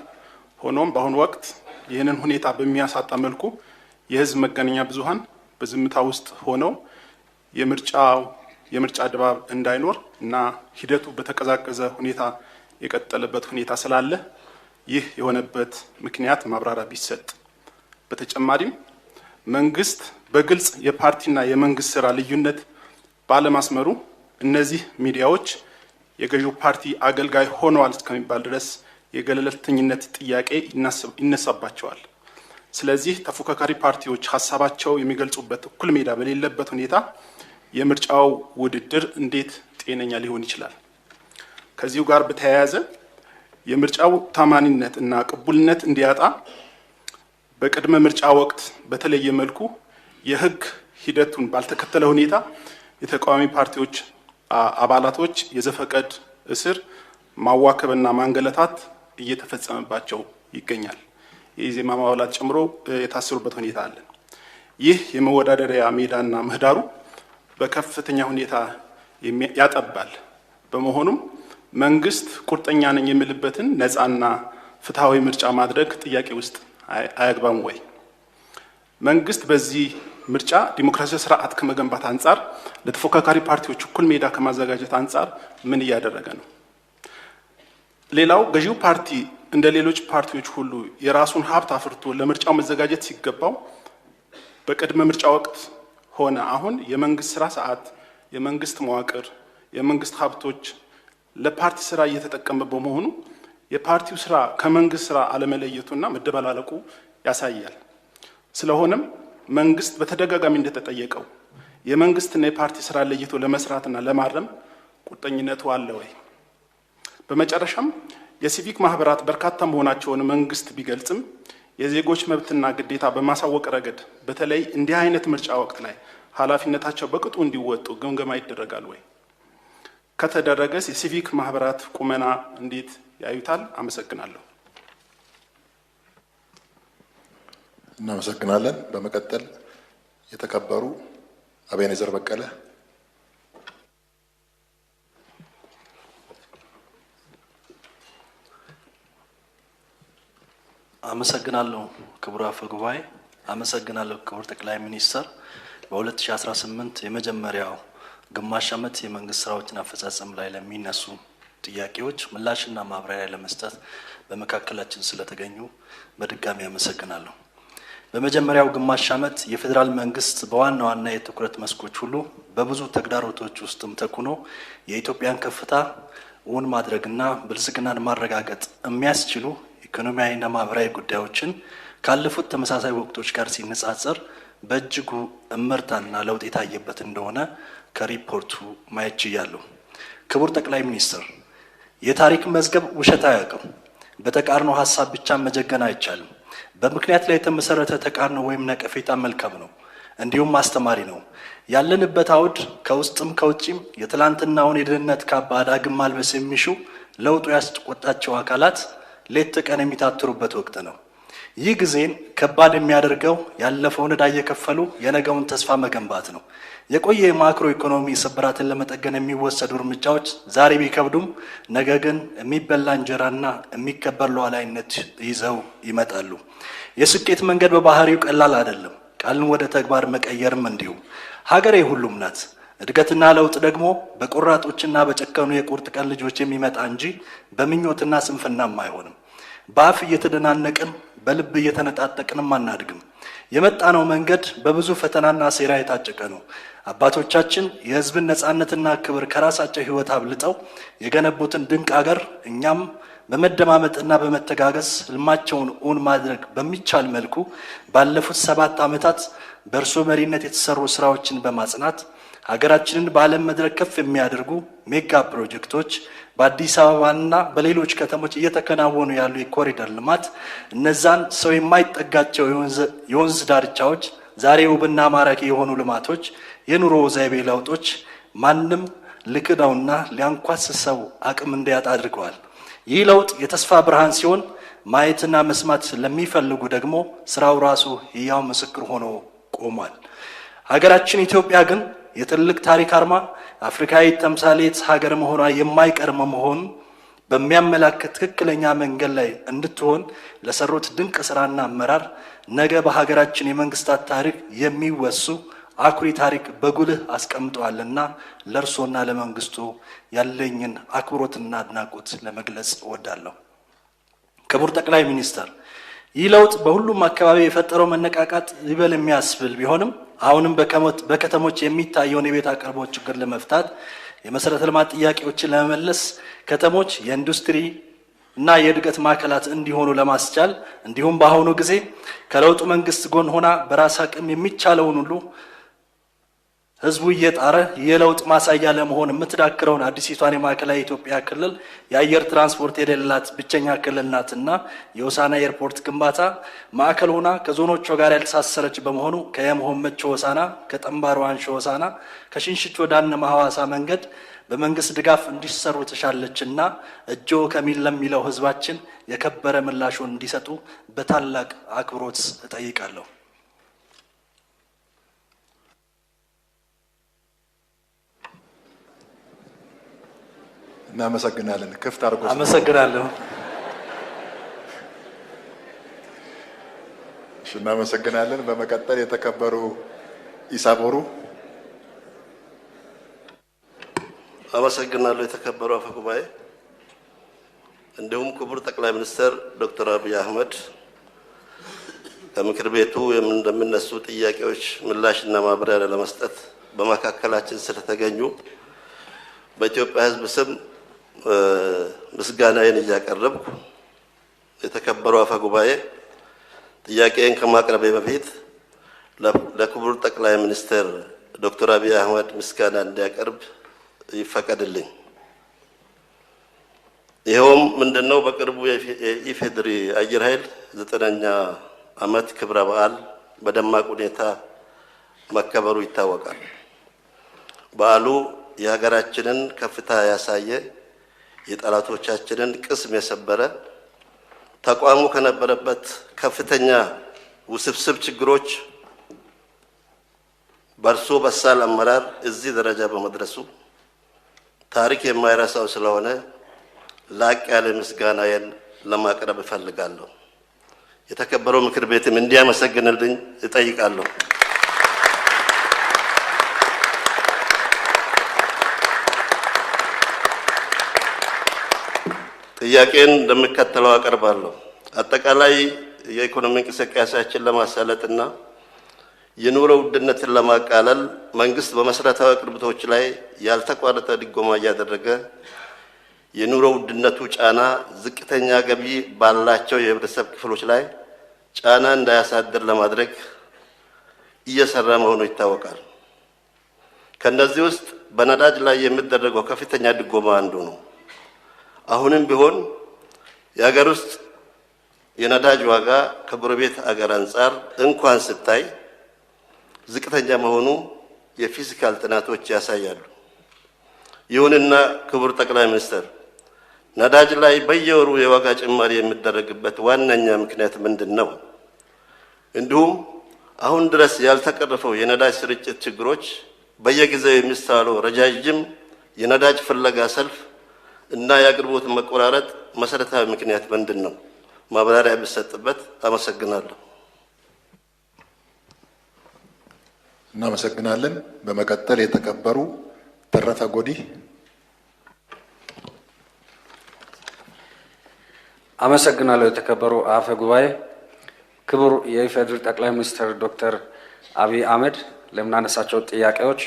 ሆኖም በአሁኑ ወቅት ይህንን ሁኔታ በሚያሳጣ መልኩ የህዝብ መገናኛ ብዙሃን በዝምታ ውስጥ ሆነው የምርጫ ድባብ እንዳይኖር እና ሂደቱ በተቀዛቀዘ ሁኔታ የቀጠለበት ሁኔታ ስላለ ይህ የሆነበት ምክንያት ማብራሪያ ቢሰጥ። በተጨማሪም መንግስት በግልጽ የፓርቲና የመንግስት ስራ ልዩነት ባለማስመሩ እነዚህ ሚዲያዎች የገዢው ፓርቲ አገልጋይ ሆነዋል እስከሚባል ድረስ የገለልተኝነት ጥያቄ ይነሳባቸዋል። ስለዚህ ተፎካካሪ ፓርቲዎች ሀሳባቸው የሚገልጹበት እኩል ሜዳ በሌለበት ሁኔታ የምርጫው ውድድር እንዴት ጤነኛ ሊሆን ይችላል? ከዚሁ ጋር በተያያዘ የምርጫው ታማኒነት እና ቅቡልነት እንዲያጣ በቅድመ ምርጫ ወቅት በተለየ መልኩ የህግ ሂደቱን ባልተከተለ ሁኔታ የተቃዋሚ ፓርቲዎች አባላቶች የዘፈቀድ እስር፣ ማዋከብና ማንገለታት እየተፈጸመባቸው ይገኛል። የኢዜማ አባላት ጨምሮ የታሰሩበት ሁኔታ አለ። ይህ የመወዳደሪያ ሜዳና ምህዳሩ በከፍተኛ ሁኔታ ያጠባል። በመሆኑም መንግስት ቁርጠኛ ነኝ የሚልበትን ነፃና ፍትሃዊ ምርጫ ማድረግ ጥያቄ ውስጥ አያግባም ወይ? መንግስት በዚህ ምርጫ ዲሞክራሲያዊ ስርዓት ከመገንባት አንጻር ለተፎካካሪ ፓርቲዎች እኩል ሜዳ ከማዘጋጀት አንጻር ምን እያደረገ ነው? ሌላው ገዢው ፓርቲ እንደ ሌሎች ፓርቲዎች ሁሉ የራሱን ሀብት አፍርቶ ለምርጫው መዘጋጀት ሲገባው በቅድመ ምርጫ ወቅት ሆነ አሁን የመንግስት ስራ ሰዓት፣ የመንግስት መዋቅር፣ የመንግስት ሀብቶች ለፓርቲ ስራ እየተጠቀመ በመሆኑ የፓርቲው ስራ ከመንግስት ስራ አለመለየቱና መደበላለቁ ያሳያል። ስለሆነም መንግስት በተደጋጋሚ እንደተጠየቀው የመንግስትና የፓርቲ ስራ ለይቶ ለመስራትና ለማረም ቁርጠኝነቱ አለ ወይ? በመጨረሻም የሲቪክ ማህበራት በርካታ መሆናቸውን መንግስት ቢገልጽም የዜጎች መብትና ግዴታ በማሳወቅ ረገድ በተለይ እንዲህ አይነት ምርጫ ወቅት ላይ ኃላፊነታቸው በቅጡ እንዲወጡ ግምገማ ይደረጋል ወይ? ከተደረገስ የሲቪክ ማህበራት ቁመና እንዴት ያዩታል? አመሰግናለሁ። እናመሰግናለን። በመቀጠል የተከበሩ አቤኔዘር በቀለ። አመሰግናለሁ ክቡር አፈ ጉባኤ። አመሰግናለሁ ክቡር ጠቅላይ ሚኒስትር። በ2018 የመጀመሪያው ግማሽ ዓመት የመንግስት ስራዎችን አፈጻጸም ላይ ለሚነሱ ጥያቄዎች ምላሽና ማብራሪያ ለመስጠት በመካከላችን ስለተገኙ በድጋሚ አመሰግናለሁ። በመጀመሪያው ግማሽ ዓመት የፌዴራል መንግስት በዋና ዋና የትኩረት መስኮች ሁሉ በብዙ ተግዳሮቶች ውስጥም ተኩኖ የኢትዮጵያን ከፍታ እውን ማድረግና ብልጽግናን ማረጋገጥ የሚያስችሉ ኢኮኖሚያዊና ማህበራዊ ጉዳዮችን ካለፉት ተመሳሳይ ወቅቶች ጋር ሲነጻጸር በእጅጉ እምርታና ለውጥ የታየበት እንደሆነ ከሪፖርቱ ማየት ችያለሁ። ክቡር ጠቅላይ ሚኒስትር፣ የታሪክ መዝገብ ውሸት አያውቅም። በተቃርኖ ሀሳብ ብቻ መጀገን አይቻልም። በምክንያት ላይ የተመሰረተ ተቃርኖ ወይም ነቀፌታ መልካም ነው፣ እንዲሁም አስተማሪ ነው። ያለንበት አውድ ከውስጥም ከውጭም የትላንትናውን የድህነት ካባ ዳግም ማልበስ የሚሹ ለውጡ ያስቆጣቸው አካላት ሌት ተቀን የሚታትሩበት ወቅት ነው። ይህ ጊዜን ከባድ የሚያደርገው ያለፈውን ዕዳ እየከፈሉ የነገውን ተስፋ መገንባት ነው። የቆየ የማክሮ ኢኮኖሚ ስብራትን ለመጠገን የሚወሰዱ እርምጃዎች ዛሬ ቢከብዱም ነገ ግን የሚበላ እንጀራና የሚከበር ሉዓላዊነት ይዘው ይመጣሉ። የስኬት መንገድ በባህሪው ቀላል አይደለም። ቃልን ወደ ተግባር መቀየርም እንዲሁ። ሀገሬ ሁሉም ናት። እድገትና ለውጥ ደግሞ በቆራጦችና በጨከኑ የቁርጥ ቀን ልጆች የሚመጣ እንጂ በምኞትና ስንፍናም አይሆንም። በአፍ እየተደናነቅን በልብ እየተነጣጠቅንም አናድግም። የመጣነው መንገድ በብዙ ፈተናና ሴራ የታጨቀ ነው። አባቶቻችን የሕዝብን ነፃነትና ክብር ከራሳቸው ሕይወት አብልጠው የገነቡትን ድንቅ አገር እኛም በመደማመጥና በመተጋገዝ ህልማቸውን እውን ማድረግ በሚቻል መልኩ ባለፉት 7 ዓመታት በእርሶ መሪነት የተሰሩ ስራዎችን በማጽናት ሀገራችንን በዓለም መድረክ ከፍ የሚያደርጉ ሜጋ ፕሮጀክቶች በአዲስ አበባና በሌሎች ከተሞች እየተከናወኑ ያሉ የኮሪደር ልማት እነዛን ሰው የማይጠጋቸው የወንዝ ዳርቻዎች ዛሬ ውብና ማራኪ የሆኑ ልማቶች የኑሮ ዘይቤ ለውጦች ማንም ልክዳውና ሊያንኳስሰው አቅም እንዲያጣ አድርገዋል። ይህ ለውጥ የተስፋ ብርሃን ሲሆን ማየትና መስማት ለሚፈልጉ ደግሞ ስራው ራሱ ሕያው ምስክር ሆኖ ቆሟል። ሀገራችን ኢትዮጵያ ግን የትልቅ ታሪክ አርማ አፍሪካዊ ተምሳሌት ሀገር መሆኗ የማይቀር መሆኑን በሚያመላክት ትክክለኛ መንገድ ላይ እንድትሆን ለሰሩት ድንቅ ስራና አመራር ነገ በሀገራችን የመንግስታት ታሪክ የሚወሱ አኩሪ ታሪክ በጉልህ አስቀምጠዋልና ለእርሶና ለመንግስቱ ያለኝን አክብሮትና አድናቆት ለመግለጽ እወዳለሁ። ክቡር ጠቅላይ ሚኒስተር፣ ይህ ለውጥ በሁሉም አካባቢ የፈጠረው መነቃቃት ይበል የሚያስብል ቢሆንም አሁንም በከተሞች የሚታየውን የቤት አቅርቦት ችግር ለመፍታት የመሰረተ ልማት ጥያቄዎችን ለመመለስ ከተሞች የኢንዱስትሪ እና የእድገት ማዕከላት እንዲሆኑ ለማስቻል እንዲሁም በአሁኑ ጊዜ ከለውጡ መንግስት ጎን ሆና በራስ አቅም የሚቻለውን ሁሉ ህዝቡ እየጣረ የለውጥ ማሳያ ለመሆን የምትዳክረውን አዲሲቷን የማዕከላዊ ኢትዮጵያ ክልል የአየር ትራንስፖርት የሌላት ብቸኛ ክልል ናትና የሆሳዕና ኤርፖርት ግንባታ ማዕከል ሆና ከዞኖቿ ጋር ያልተሳሰረች በመሆኑ ከየመሆመቾ ሆሳዕና፣ ከጠምባሮ አንሾ ሆሳዕና፣ ከሽንሽቾ ዳነማ ሐዋሳ መንገድ በመንግስት ድጋፍ እንዲሰሩ ተሻለችና እጆ ከሚል ለሚለው ህዝባችን የከበረ ምላሹን እንዲሰጡ በታላቅ አክብሮት እጠይቃለሁ። እናመሰግናለን። ክፍት አድርጎ አመሰግናለሁ። እሺ፣ እናመሰግናለን። በመቀጠል የተከበሩ ኢሳቦሩ። አመሰግናለሁ። የተከበሩ አፈ ጉባኤ፣ እንዲሁም ክቡር ጠቅላይ ሚኒስትር ዶክተር አብይ አህመድ ከምክር ቤቱ እንደሚነሱ ጥያቄዎች ምላሽና ማብራሪያ ለመስጠት በመካከላችን ስለተገኙ በኢትዮጵያ ህዝብ ስም ምስጋናዬን እያቀረብኩ የተከበሩ አፈ ጉባኤ፣ ጥያቄን ከማቅረቤ በፊት ለክቡር ጠቅላይ ሚኒስትር ዶክተር አብይ አህመድ ምስጋና እንዲያቀርብ ይፈቀድልኝ። ይኸውም ምንድነው? በቅርቡ የኢፌድሪ አየር ኃይል 9ኛ ዓመት ክብረ በዓል በደማቅ ሁኔታ መከበሩ ይታወቃል። በዓሉ የሀገራችንን ከፍታ ያሳየ፣ የጠላቶቻችንን ቅስም የሰበረ፣ ተቋሙ ከነበረበት ከፍተኛ ውስብስብ ችግሮች በእርሶ በሳል አመራር እዚህ ደረጃ በመድረሱ ታሪክ የማይረሳው ስለሆነ ላቅ ያለ ምስጋናዬን ለማቅረብ እፈልጋለሁ። የተከበረው ምክር ቤትም እንዲያመሰግንልኝ እጠይቃለሁ። ጥያቄን እንደሚከተለው አቀርባለሁ። አጠቃላይ የኢኮኖሚ እንቅስቃሴያችን ለማሳለጥና የኑሮ ውድነትን ለማቃለል መንግስት በመሰረታዊ አቅርቦቶች ላይ ያልተቋረጠ ድጎማ እያደረገ የኑሮ ውድነቱ ጫና ዝቅተኛ ገቢ ባላቸው የህብረተሰብ ክፍሎች ላይ ጫና እንዳያሳድር ለማድረግ እየሰራ መሆኑ ይታወቃል። ከነዚህ ውስጥ በነዳጅ ላይ የሚደረገው ከፍተኛ ድጎማ አንዱ ነው። አሁንም ቢሆን የሀገር ውስጥ የነዳጅ ዋጋ ከጎረቤት አገር አንጻር እንኳን ስታይ ዝቅተኛ መሆኑ የፊዚካል ጥናቶች ያሳያሉ። ይሁንና ክቡር ጠቅላይ ሚኒስትር፣ ነዳጅ ላይ በየወሩ የዋጋ ጭማሪ የሚደረግበት ዋነኛ ምክንያት ምንድን ነው? እንዲሁም አሁን ድረስ ያልተቀረፈው የነዳጅ ስርጭት ችግሮች፣ በየጊዜው የሚስተዋለው ረጃጅም የነዳጅ ፍለጋ ሰልፍ እና የአቅርቦት መቆራረጥ መሰረታዊ ምክንያት ምንድን ነው? ማብራሪያ ቢሰጥበት። አመሰግናለሁ። እናመሰግናለን። በመቀጠል የተከበሩ ተረፈ ጎዲ። አመሰግናለሁ። የተከበሩ አፈ ጉባኤ፣ ክቡር የኢፌዴሪ ጠቅላይ ሚኒስትር ዶክተር አብይ አህመድ ለምናነሳቸው ጥያቄዎች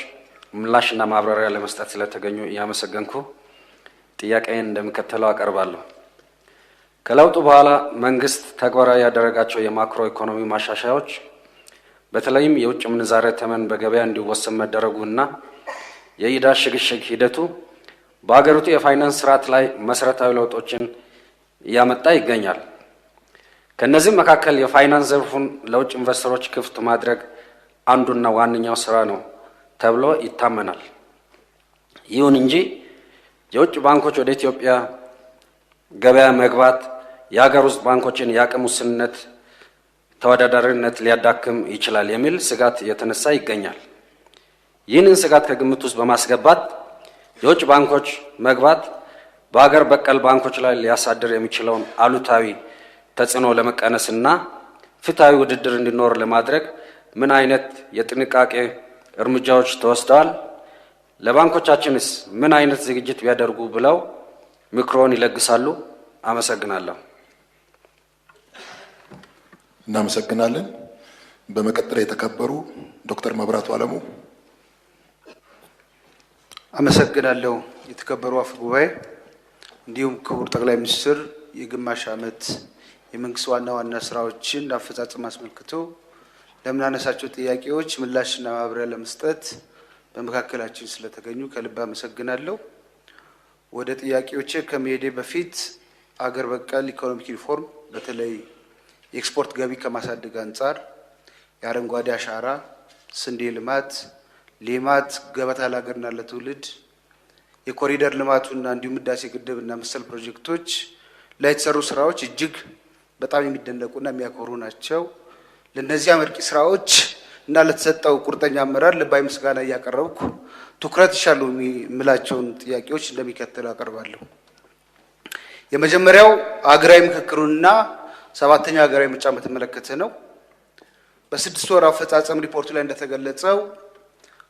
ምላሽና ማብራሪያ ለመስጠት ስለተገኙ እያመሰገንኩ ጥያቄን እንደሚከተለው አቀርባለሁ። ከለውጡ በኋላ መንግስት ተግባራዊ ያደረጋቸው የማክሮ ኢኮኖሚ ማሻሻያዎች በተለይም የውጭ ምንዛሬ ተመን በገበያ እንዲወሰን መደረጉና የዕዳ ሽግሽግ ሂደቱ በሀገሪቱ የፋይናንስ ስርዓት ላይ መሰረታዊ ለውጦችን እያመጣ ይገኛል። ከነዚህም መካከል የፋይናንስ ዘርፉን ለውጭ ኢንቨስተሮች ክፍት ማድረግ አንዱና ዋነኛው ስራ ነው ተብሎ ይታመናል። ይሁን እንጂ የውጭ ባንኮች ወደ ኢትዮጵያ ገበያ መግባት የሀገር ውስጥ ባንኮችን የአቅም ውስንነት ተወዳዳሪነት ሊያዳክም ይችላል የሚል ስጋት እየተነሳ ይገኛል። ይህንን ስጋት ከግምት ውስጥ በማስገባት የውጭ ባንኮች መግባት በሀገር በቀል ባንኮች ላይ ሊያሳድር የሚችለውን አሉታዊ ተጽዕኖ ለመቀነስና ፍትሃዊ ውድድር እንዲኖር ለማድረግ ምን አይነት የጥንቃቄ እርምጃዎች ተወስደዋል? ለባንኮቻችንስ ምን አይነት ዝግጅት ቢያደርጉ ብለው ምክሮን ይለግሳሉ? አመሰግናለሁ። እናመሰግናለን። በመቀጠል የተከበሩ ዶክተር መብራቱ አለሙ። አመሰግናለሁ። የተከበሩ አፈ ጉባኤ፣ እንዲሁም ክቡር ጠቅላይ ሚኒስትር የግማሽ ዓመት የመንግስት ዋና ዋና ስራዎችን አፈጻጸም አስመልክቶ ለምናነሳቸው ጥያቄዎች ምላሽና ማብራሪያ ለመስጠት በመካከላችን ስለተገኙ ከልብ አመሰግናለሁ። ወደ ጥያቄዎቼ ከመሄዴ በፊት አገር በቀል ኢኮኖሚክ ሪፎርም በተለይ የኤክስፖርት ገቢ ከማሳደግ አንጻር የአረንጓዴ አሻራ፣ ስንዴ ልማት፣ ሌማት፣ ገበታ ለሀገርና ለትውልድ፣ የኮሪደር ልማቱና እንዲሁም ህዳሴ ግድብና መሰል ፕሮጀክቶች ላይ የተሰሩ ስራዎች እጅግ በጣም የሚደነቁና የሚያኮሩ ናቸው። ለእነዚህ አመርቂ ስራዎች እና ለተሰጠው ቁርጠኛ አመራር ልባዊ ምስጋና እያቀረብኩ ትኩረት ይሻሉ የሚላቸውን ጥያቄዎች እንደሚከተለው አቀርባለሁ። የመጀመሪያው ሀገራዊ ምክክሩንና ሰባተኛው ሀገራዊ ምርጫ በተመለከተ ነው። በ6 ወር አፈጻጸም ሪፖርቱ ላይ እንደተገለጸው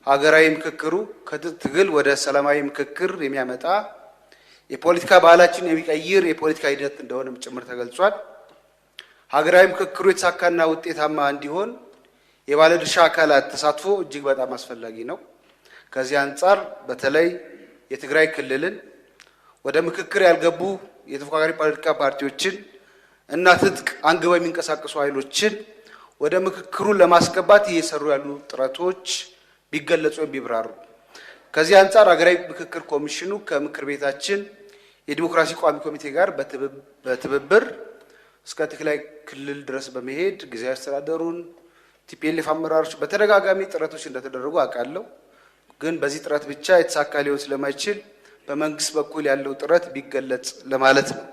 ሀገራዊ ምክክሩ ከትግል ወደ ሰላማዊ ምክክር የሚያመጣ የፖለቲካ ባህላችን የሚቀይር የፖለቲካ ሂደት እንደሆነም ጭምር ተገልጿል። ሀገራዊ ምክክሩ የተሳካና ውጤታማ እንዲሆን የባለድርሻ አካላት ተሳትፎ እጅግ በጣም አስፈላጊ ነው። ከዚህ አንጻር በተለይ የትግራይ ክልልን ወደ ምክክር ያልገቡ የተፎካካሪ ፖለቲካ ፓርቲዎችን እና ትጥቅ አንግበው የሚንቀሳቀሱ ኃይሎችን ወደ ምክክሩ ለማስገባት እየሰሩ ያሉ ጥረቶች ቢገለጹ ቢብራሩ። ከዚህ አንጻር ሀገራዊ ምክክር ኮሚሽኑ ከምክር ቤታችን የዲሞክራሲ ቋሚ ኮሚቴ ጋር በትብብር እስከ ትግራይ ክልል ድረስ በመሄድ ጊዜያዊ አስተዳደሩን ቲፒኤልኤፍ አመራሮች በተደጋጋሚ ጥረቶች እንደተደረጉ አውቃለሁ። ግን በዚህ ጥረት ብቻ የተሳካ ሊሆን ስለማይችል በመንግስት በኩል ያለው ጥረት ቢገለጽ ለማለት ነው።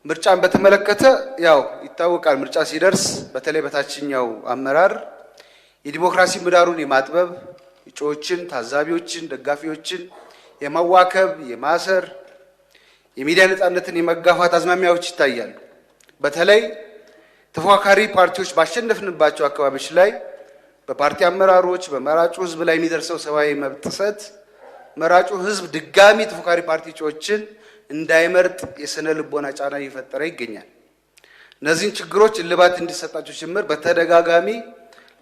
ምርጫን በተመለከተ ያው ይታወቃል። ምርጫ ሲደርስ በተለይ በታችኛው አመራር የዲሞክራሲ ምህዳሩን የማጥበብ እጩዎችን፣ ታዛቢዎችን፣ ደጋፊዎችን የማዋከብ፣ የማሰር፣ የሚዲያ ነጻነትን የመጋፋት አዝማሚያዎች ይታያሉ። በተለይ ተፎካካሪ ፓርቲዎች ባሸነፍንባቸው አካባቢዎች ላይ በፓርቲ አመራሮች በመራጩ ህዝብ ላይ የሚደርሰው ሰብአዊ መብት ጥሰት መራጩ ህዝብ ድጋሚ ተፎካካሪ ፓርቲ እጩዎችን እንዳይመርጥ የስነ ልቦና ጫና እየፈጠረ ይገኛል። እነዚህን ችግሮች እልባት እንዲሰጣቸው ጭምር በተደጋጋሚ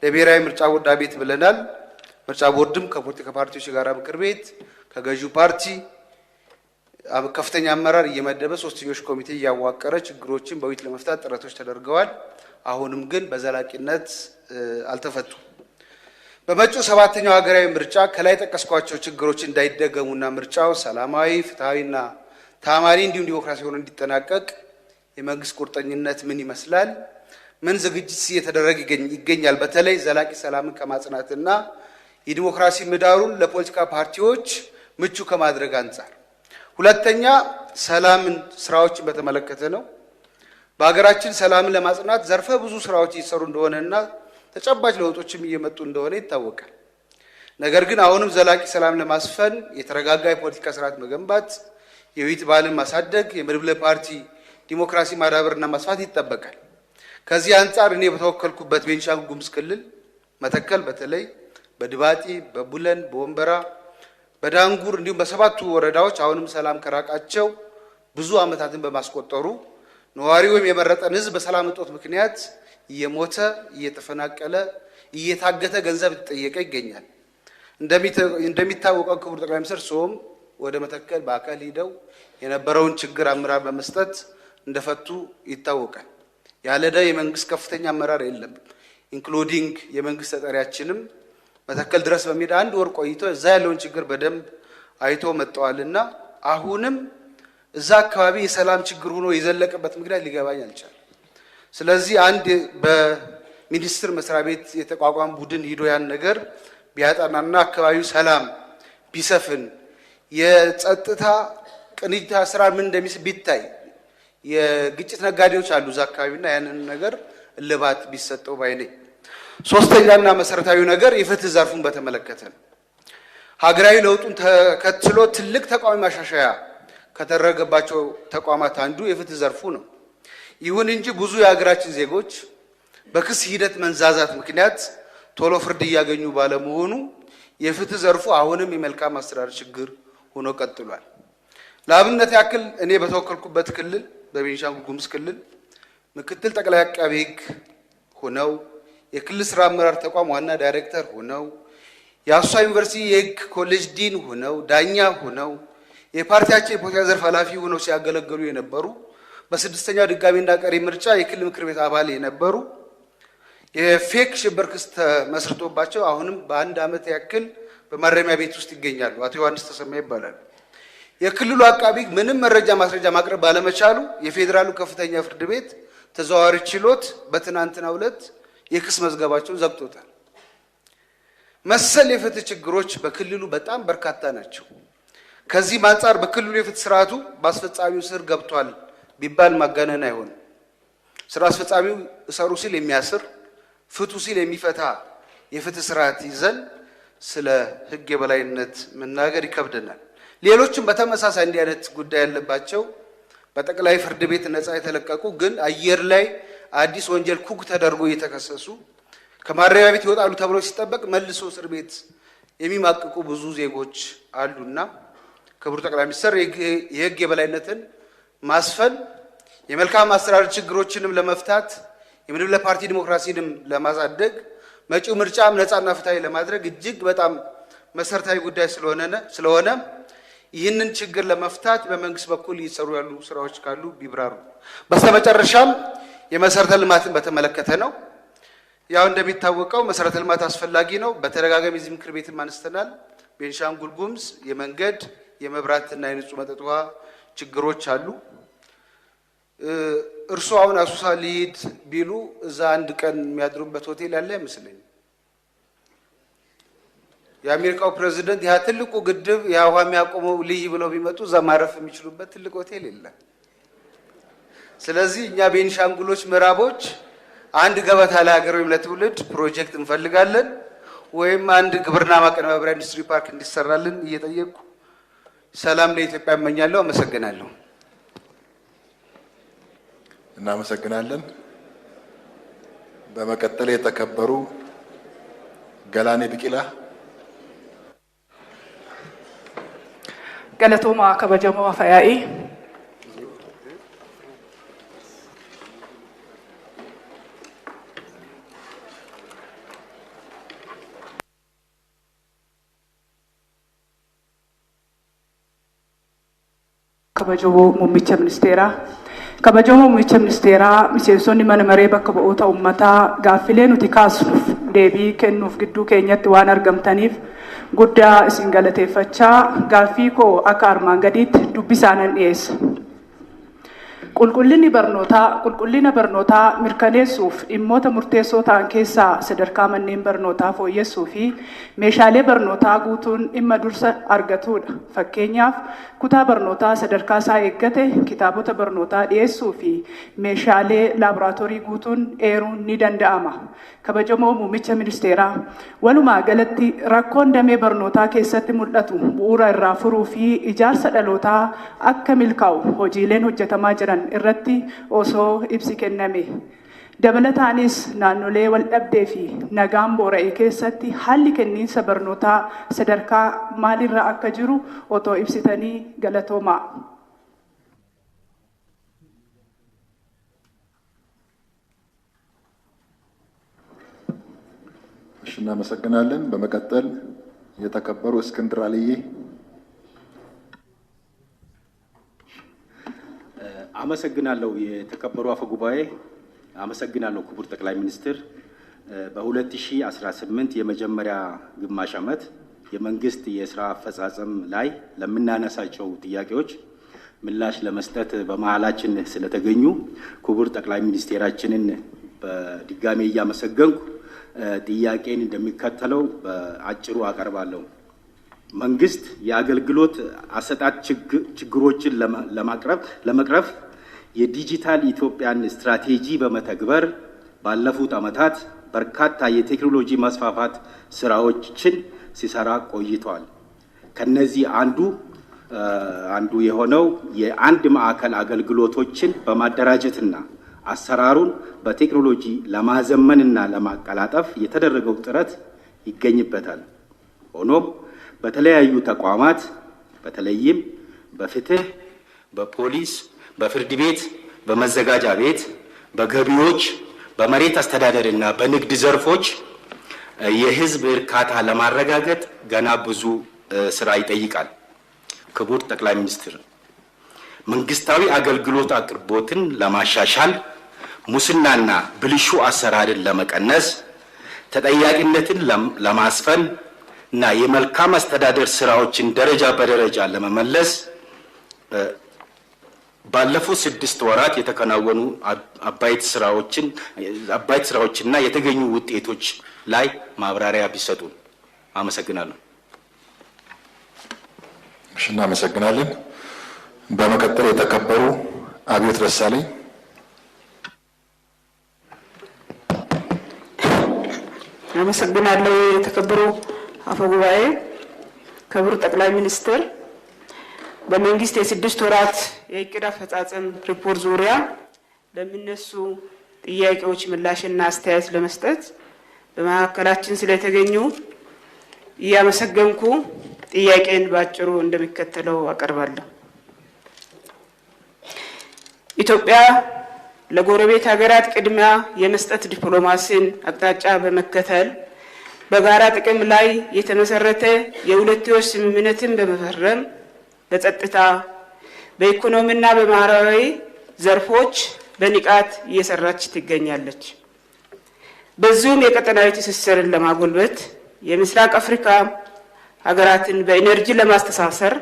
ለብሔራዊ ምርጫ ቦርድ አቤት ብለናል። ምርጫ ቦርድም ከፖለቲካ ፓርቲዎች ጋር ምክር ቤት ከገዢው ፓርቲ ከፍተኛ አመራር እየመደበ ሶስትዮሽ ኮሚቴ እያዋቀረ ችግሮችን በውይይት ለመፍታት ጥረቶች ተደርገዋል። አሁንም ግን በዘላቂነት አልተፈቱም። በመጪው ሰባተኛው ሀገራዊ ምርጫ ከላይ ጠቀስኳቸው ችግሮች እንዳይደገሙና ምርጫው ሰላማዊ፣ ፍትሐዊና ታማኒ እንዲሁም ዲሞክራሲ ሆኖ እንዲጠናቀቅ የመንግስት ቁርጠኝነት ምን ይመስላል? ምን ዝግጅት እየተደረገ ይገኛል? በተለይ ዘላቂ ሰላምን ከማጽናትና የዲሞክራሲ ምህዳሩን ለፖለቲካ ፓርቲዎች ምቹ ከማድረግ አንጻር። ሁለተኛ ሰላምን ስራዎችን በተመለከተ ነው። በሀገራችን ሰላምን ለማጽናት ዘርፈ ብዙ ስራዎች እየሰሩ እንደሆነና ተጨባጭ ለውጦችም እየመጡ እንደሆነ ይታወቃል። ነገር ግን አሁንም ዘላቂ ሰላም ለማስፈን የተረጋጋ የፖለቲካ ስርዓት መገንባት፣ የውይይት ባህልን ማሳደግ፣ የመድብለ ፓርቲ ዲሞክራሲ ማዳበርና ማስፋት ይጠበቃል። ከዚህ አንጻር እኔ በተወከልኩበት ቤንሻንጉል ጉሙዝ ክልል መተከል በተለይ በድባጢ፣ በቡለን፣ በወንበራ፣ በዳንጉር እንዲሁም በሰባቱ ወረዳዎች አሁንም ሰላም ከራቃቸው ብዙ ዓመታትን በማስቆጠሩ ነዋሪ ወይም የመረጠን ህዝብ በሰላም እጦት ምክንያት እየሞተ እየተፈናቀለ እየታገተ ገንዘብ እየተጠየቀ ይገኛል። እንደሚታወቀው ክቡር ጠቅላይ ሚኒስትር ሶም ወደ መተከል በአካል ሂደው የነበረውን ችግር አመራር በመስጠት እንደፈቱ ይታወቃል። ያለዳ የመንግስት ከፍተኛ አመራር የለም ኢንክሉዲንግ የመንግስት ተጠሪያችንም መተከል ድረስ በሚሄድ 1 ወር ቆይቶ እዛ ያለውን ችግር በደንብ አይቶ መጥተዋልና አሁንም እዛ አካባቢ የሰላም ችግር ሆኖ የዘለቀበት ምክንያት ሊገባኝ አልቻለም። ስለዚህ አንድ በሚኒስትር መስሪያ ቤት የተቋቋመ ቡድን ሂዶ ያን ነገር ቢያጠናና አካባቢው ሰላም ቢሰፍን የጸጥታ ቅንጅት ስራ ምን እንደሚስ ቢታይ የግጭት ነጋዴዎች አሉ እዛ አካባቢና ያንን ነገር እልባት ቢሰጠው ባይኔ። ሶስተኛና መሰረታዊ ነገር የፍትህ ዘርፉን በተመለከተ ነው። ሀገራዊ ለውጡን ተከትሎ ትልቅ ተቋማዊ ማሻሻያ ከተደረገባቸው ተቋማት አንዱ የፍትህ ዘርፉ ነው። ይሁን እንጂ ብዙ የሀገራችን ዜጎች በክስ ሂደት መንዛዛት ምክንያት ቶሎ ፍርድ እያገኙ ባለመሆኑ የፍትህ ዘርፉ አሁንም የመልካም አስተዳደር ችግር ሆኖ ቀጥሏል። ለአብነት ያክል እኔ በተወከልኩበት ክልል በቤኒሻንጉል ጉሙዝ ክልል ምክትል ጠቅላይ አቃቤ ሕግ ሆነው የክልል ስራ አመራር ተቋም ዋና ዳይሬክተር ሆነው የአሶሳ ዩኒቨርሲቲ የሕግ ኮሌጅ ዲን ሆነው ዳኛ ሆነው የፓርቲያቸው የፖለቲካ ዘርፍ ኃላፊ ሆነው ሲያገለግሉ የነበሩ በስድስተኛው ድጋሜና ቀሪ ምርጫ የክልል ምክር ቤት አባል የነበሩ የፌክ ሽብር ክስ ተመስርቶባቸው አሁንም በ1 ዓመት ያክል በማረሚያ ቤት ውስጥ ይገኛሉ። አቶ ዮሐንስ ተሰማ ይባላሉ። የክልሉ አቃቢ ምንም መረጃ ማስረጃ ማቅረብ ባለመቻሉ የፌዴራሉ ከፍተኛ ፍርድ ቤት ተዘዋዋሪ ችሎት በትናንትናው ዕለት የክስ መዝገባቸውን ዘግቶታል። መሰል የፍትህ ችግሮች በክልሉ በጣም በርካታ ናቸው። ከዚህም አንጻር በክልሉ የፍትህ ስርዓቱ በአስፈጻሚው ስር ገብቷል ቢባል ማጋነን አይሆንም። ስራ አስፈጻሚው እሰሩ ሲል የሚያስር ፍቱ ሲል የሚፈታ የፍትህ ስርዓት ይዘን ስለ ህግ የበላይነት መናገር ይከብደናል። ሌሎችም በተመሳሳይ እንዲህ አይነት ጉዳይ ያለባቸው በጠቅላይ ፍርድ ቤት ነፃ የተለቀቁ ግን አየር ላይ አዲስ ወንጀል ኩክ ተደርጎ እየተከሰሱ ከማረሚያ ቤት ይወጣሉ ተብሎ ሲጠበቅ መልሶ እስር ቤት የሚማቅቁ ብዙ ዜጎች አሉና ክቡር ጠቅላይ ሚኒስትር የህግ የበላይነትን ማስፈን የመልካም አስተዳደር ችግሮችንም ለመፍታት የመድብለ ፓርቲ ዲሞክራሲንም ለማሳደግ መጪው ምርጫም ነፃና ፍትሃዊ ለማድረግ እጅግ በጣም መሰረታዊ ጉዳይ ስለሆነ ይህንን ችግር ለመፍታት በመንግስት በኩል እየሰሩ ያሉ ስራዎች ካሉ ቢብራሩ። በስተመጨረሻም የመሰረተ ልማትን በተመለከተ ነው። ያው እንደሚታወቀው መሰረተ ልማት አስፈላጊ ነው። በተደጋጋሚ እዚህ ምክር ቤትም አንስተናል። ቤኒሻንጉል ጉሙዝ የመንገድ የመብራትና የንጹህ መጠጥ ውሃ ችግሮች አሉ። እርሱ አሁን አሶሳ ሊሄድ ቢሉ እዛ 1 ቀን የሚያድሩበት ሆቴል ያለ አይመስለኝም። የአሜሪካው ፕሬዝዳንት ያ ትልቁ ግድብ ያ ውሃ የሚያቆመው ልይ ብለው ቢመጡ እዛ ማረፍ የሚችሉበት ትልቅ ሆቴል የለም። ስለዚህ እኛ ቤኒሻንጉሎች ምዕራቦች አንድ ገበታ ለሀገር ወይም ለትውልድ ፕሮጀክት እንፈልጋለን፣ ወይም አንድ ግብርና ማቀነባበሪያ ኢንዱስትሪ ፓርክ እንዲሰራልን እየጠየቁ ሰላም ለኢትዮጵያ እመኛለሁ። አመሰግናለሁ። እናመሰግናለን። በመቀጠል የተከበሩ ገላኔ ቢቂላ። ገለቶማ ከበጀሞ አፈያኢ ከበጀሞ ሙሚቸ ሚኒስቴራ ከበጀሞ ሙሚቸ ሚኒስቴራ ሚሴንሶኒ መነመሬ በከበኦታ ኡመታ ጋፊሌ ኑቲ ካስኑፍ ዴቢ ከኑፍ ግዱ ኬኘት ዋን አርገምተኒፍ ጉዳ isin galateeffachaa gaaffii koo akka armaan gadiitti dubbisaanan dhiyeessa. Qulqullina barnootaa mirkaneessuuf dhimmoota murteessoo ta'an keessaa sadarkaa manneen barnootaa fooyyessuu fi meeshaalee barnootaa guutuun dhimma dursa argatudha. Fakkeenyaaf kutaa barnootaa sadarkaa isaa eeggate kitaabota barnootaa dhiyeessuu fi meeshaalee laaboraatoorii guutuun eeruun ni danda'ama. Kabajamoo muummicha ministeeraa walumaa galatti rakkoon damee barnootaa keessatti mul'atu bu'uura irraa furuu fi ijaarsa dhalootaa akka milkaa'u hojiileen hojjetamaa jiran irratti osoo ibsi kenname. Dabalataanis naannolee wal dhabdee fi nagaan boora'ee keessatti haalli kenniinsa barnootaa sadarkaa maalirra akka jiru otoo ibsitanii galatoomaa. እናመሰግናለን። በመቀጠል የተከበሩ እስክንድር አልዬ። አመሰግናለሁ የተከበሩ አፈ ጉባኤ፣ አመሰግናለሁ ክቡር ጠቅላይ ሚኒስትር። በ2018 የመጀመሪያ ግማሽ ዓመት የመንግስት የስራ አፈጻጸም ላይ ለምናነሳቸው ጥያቄዎች ምላሽ ለመስጠት በመሃላችን ስለተገኙ ክቡር ጠቅላይ ሚኒስቴራችንን በድጋሜ እያመሰገንኩ ጥያቄን እንደሚከተለው በአጭሩ አቀርባለሁ። መንግስት የአገልግሎት አሰጣጥ ችግሮችን ለመቅረፍ የዲጂታል ኢትዮጵያን ስትራቴጂ በመተግበር ባለፉት ዓመታት በርካታ የቴክኖሎጂ መስፋፋት ስራዎችን ሲሰራ ቆይቷል። ከነዚህ አንዱ የሆነው የአንድ ማዕከል አገልግሎቶችን በማደራጀትና አሰራሩን በቴክኖሎጂ ለማዘመንና ለማቀላጠፍ የተደረገው ጥረት ይገኝበታል። ሆኖም በተለያዩ ተቋማት በተለይም በፍትህ፣ በፖሊስ፣ በፍርድ ቤት፣ በመዘጋጃ ቤት፣ በገቢዎች፣ በመሬት አስተዳደርና በንግድ ዘርፎች የህዝብ እርካታ ለማረጋገጥ ገና ብዙ ስራ ይጠይቃል። ክቡር ጠቅላይ ሚኒስትር፣ መንግስታዊ አገልግሎት አቅርቦትን ለማሻሻል፣ ሙስናና ብልሹ አሰራርን ለመቀነስ፣ ተጠያቂነትን ለማስፈን እና የመልካም አስተዳደር ስራዎችን ደረጃ በደረጃ ለመመለስ ባለፉት 6 ወራት የተከናወኑ አባይት ስራዎችና የተገኙ ውጤቶች ላይ ማብራሪያ ቢሰጡ። አመሰግናለሁ። እሺ፣ እናመሰግናለን። በመቀጠል የተከበሩ አብዮት ደሳለኝ። አመሰግናለሁ የተከበሩ አፈ ጉባኤ፣ ክቡር ጠቅላይ ሚኒስትር፣ በመንግስት የ6 ወራት የእቅድ አፈጻጸም ሪፖርት ዙሪያ ለሚነሱ ጥያቄዎች ምላሽና አስተያየት ለመስጠት በመካከላችን ስለተገኙ እያመሰገንኩ ጥያቄን ባጭሩ እንደሚከተለው አቀርባለሁ። ኢትዮጵያ ለጎረቤት ሀገራት ቅድሚያ የመስጠት ዲፕሎማሲን አቅጣጫ በመከተል በጋራ ጥቅም ላይ የተመሰረተ የሁለትዮሽ ስምምነትን በመፈረም በጸጥታ፣ በኢኮኖሚና በማህበራዊ ዘርፎች በንቃት እየሰራች ትገኛለች። በዚሁም የቀጠናዊ ትስስርን ለማጎልበት የምስራቅ አፍሪካ ሀገራትን በኢነርጂ ለማስተሳሰር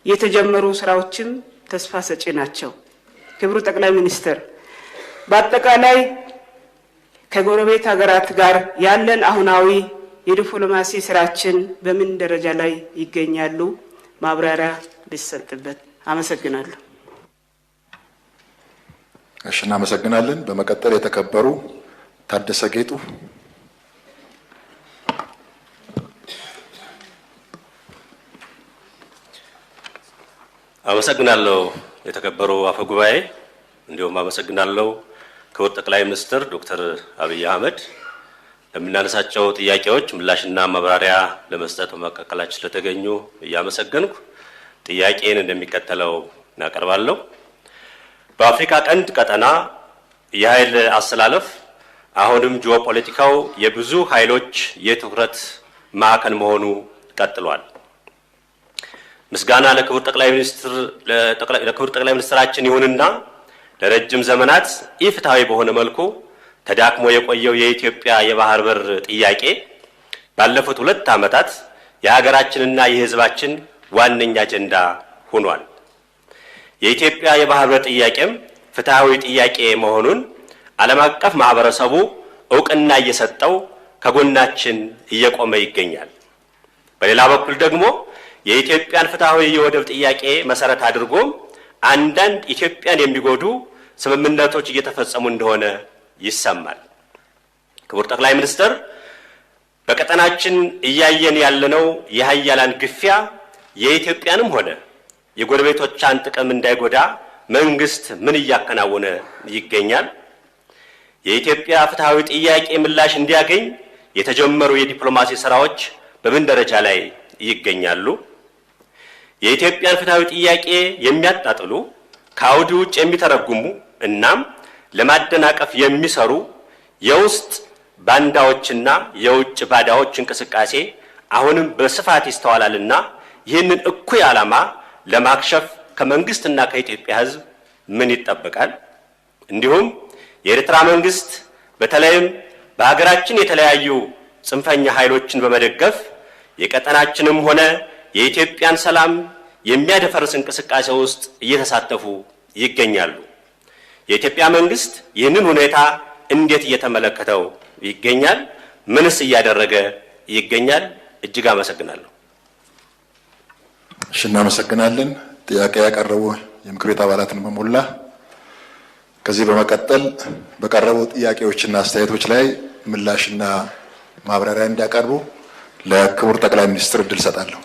የተጀመሩ ስራዎችም ተስፋ ሰጪ ናቸው። ክቡር ጠቅላይ ሚኒስትር፣ በአጠቃላይ ከጎረቤት ሀገራት ጋር ያለን አሁናዊ የዲፕሎማሲ ስራችን በምን ደረጃ ላይ ይገኛሉ? ማብራሪያ ቢሰጥበት። አመሰግናለሁ። እሺ፣ እናመሰግናለን። በመቀጠል የተከበሩ ታደሰ ጌጡ። አመሰግናለሁ የተከበሩ አፈ ጉባኤ፣ እንዲሁም አመሰግናለሁ ክቡር ጠቅላይ ሚኒስትር ዶክተር አብይ አህመድ ለምናነሳቸው ጥያቄዎች ምላሽና ማብራሪያ ለመስጠት በመካከላችን ስለተገኙ እያመሰገንኩ ጥያቄን እንደሚከተለው እናቀርባለሁ። በአፍሪካ ቀንድ ቀጠና የኃይል አሰላለፍ አሁንም ጂኦፖለቲካው የብዙ ኃይሎች የትኩረት ማዕከል መሆኑ ቀጥሏል። ምስጋና ለክቡር ጠቅላይ ሚኒስትራችን ይሁንና ለረጅም ዘመናት ኢፍትሐዊ በሆነ መልኩ ተዳክሞ የቆየው የኢትዮጵያ የባህር በር ጥያቄ ባለፉት 2 ዓመታት የሀገራችንና የሕዝባችን ዋነኛ አጀንዳ ሆኗል። የኢትዮጵያ የባህር በር ጥያቄም ፍትሐዊ ጥያቄ መሆኑን ዓለም አቀፍ ማህበረሰቡ እውቅና እየሰጠው ከጎናችን እየቆመ ይገኛል። በሌላ በኩል ደግሞ የኢትዮጵያን ፍትሐዊ የወደብ ጥያቄ መሰረት አድርጎ አንዳንድ ኢትዮጵያን የሚጎዱ ስምምነቶች እየተፈጸሙ እንደሆነ ይሰማል። ክቡር ጠቅላይ ሚኒስትር፣ በቀጠናችን እያየን ያለነው የሀያላን ግፊያ የኢትዮጵያንም ሆነ የጎረቤቶቿን ጥቅም እንዳይጎዳ መንግስት ምን እያከናወነ ይገኛል? የኢትዮጵያ ፍትሐዊ ጥያቄ ምላሽ እንዲያገኝ የተጀመሩ የዲፕሎማሲ ስራዎች በምን ደረጃ ላይ ይገኛሉ? የኢትዮጵያን ፍትሐዊ ጥያቄ የሚያጣጥሉ ከአውድ ውጭ የሚተረጉሙ እናም ለማደናቀፍ የሚሰሩ የውስጥ ባንዳዎችና የውጭ ባዳዎች እንቅስቃሴ አሁንም በስፋት ይስተዋላልና ይህንን እኩይ ዓላማ ለማክሸፍ ከመንግስትና ከኢትዮጵያ ሕዝብ ምን ይጠበቃል? እንዲሁም የኤርትራ መንግስት በተለይም በሀገራችን የተለያዩ ጽንፈኛ ኃይሎችን በመደገፍ የቀጠናችንም ሆነ የኢትዮጵያን ሰላም የሚያደፈርስ እንቅስቃሴ ውስጥ እየተሳተፉ ይገኛሉ። የኢትዮጵያ መንግስት ይህንን ሁኔታ እንዴት እየተመለከተው ይገኛል? ምንስ እያደረገ ይገኛል? እጅግ አመሰግናለሁ። እሺ፣ እናመሰግናለን። ጥያቄ ያቀረቡ የምክር ቤት አባላትን በሞላ ከዚህ በመቀጠል በቀረቡ ጥያቄዎችና አስተያየቶች ላይ ምላሽና ማብራሪያ እንዲያቀርቡ ለክቡር ጠቅላይ ሚኒስትር እድል ሰጣለሁ።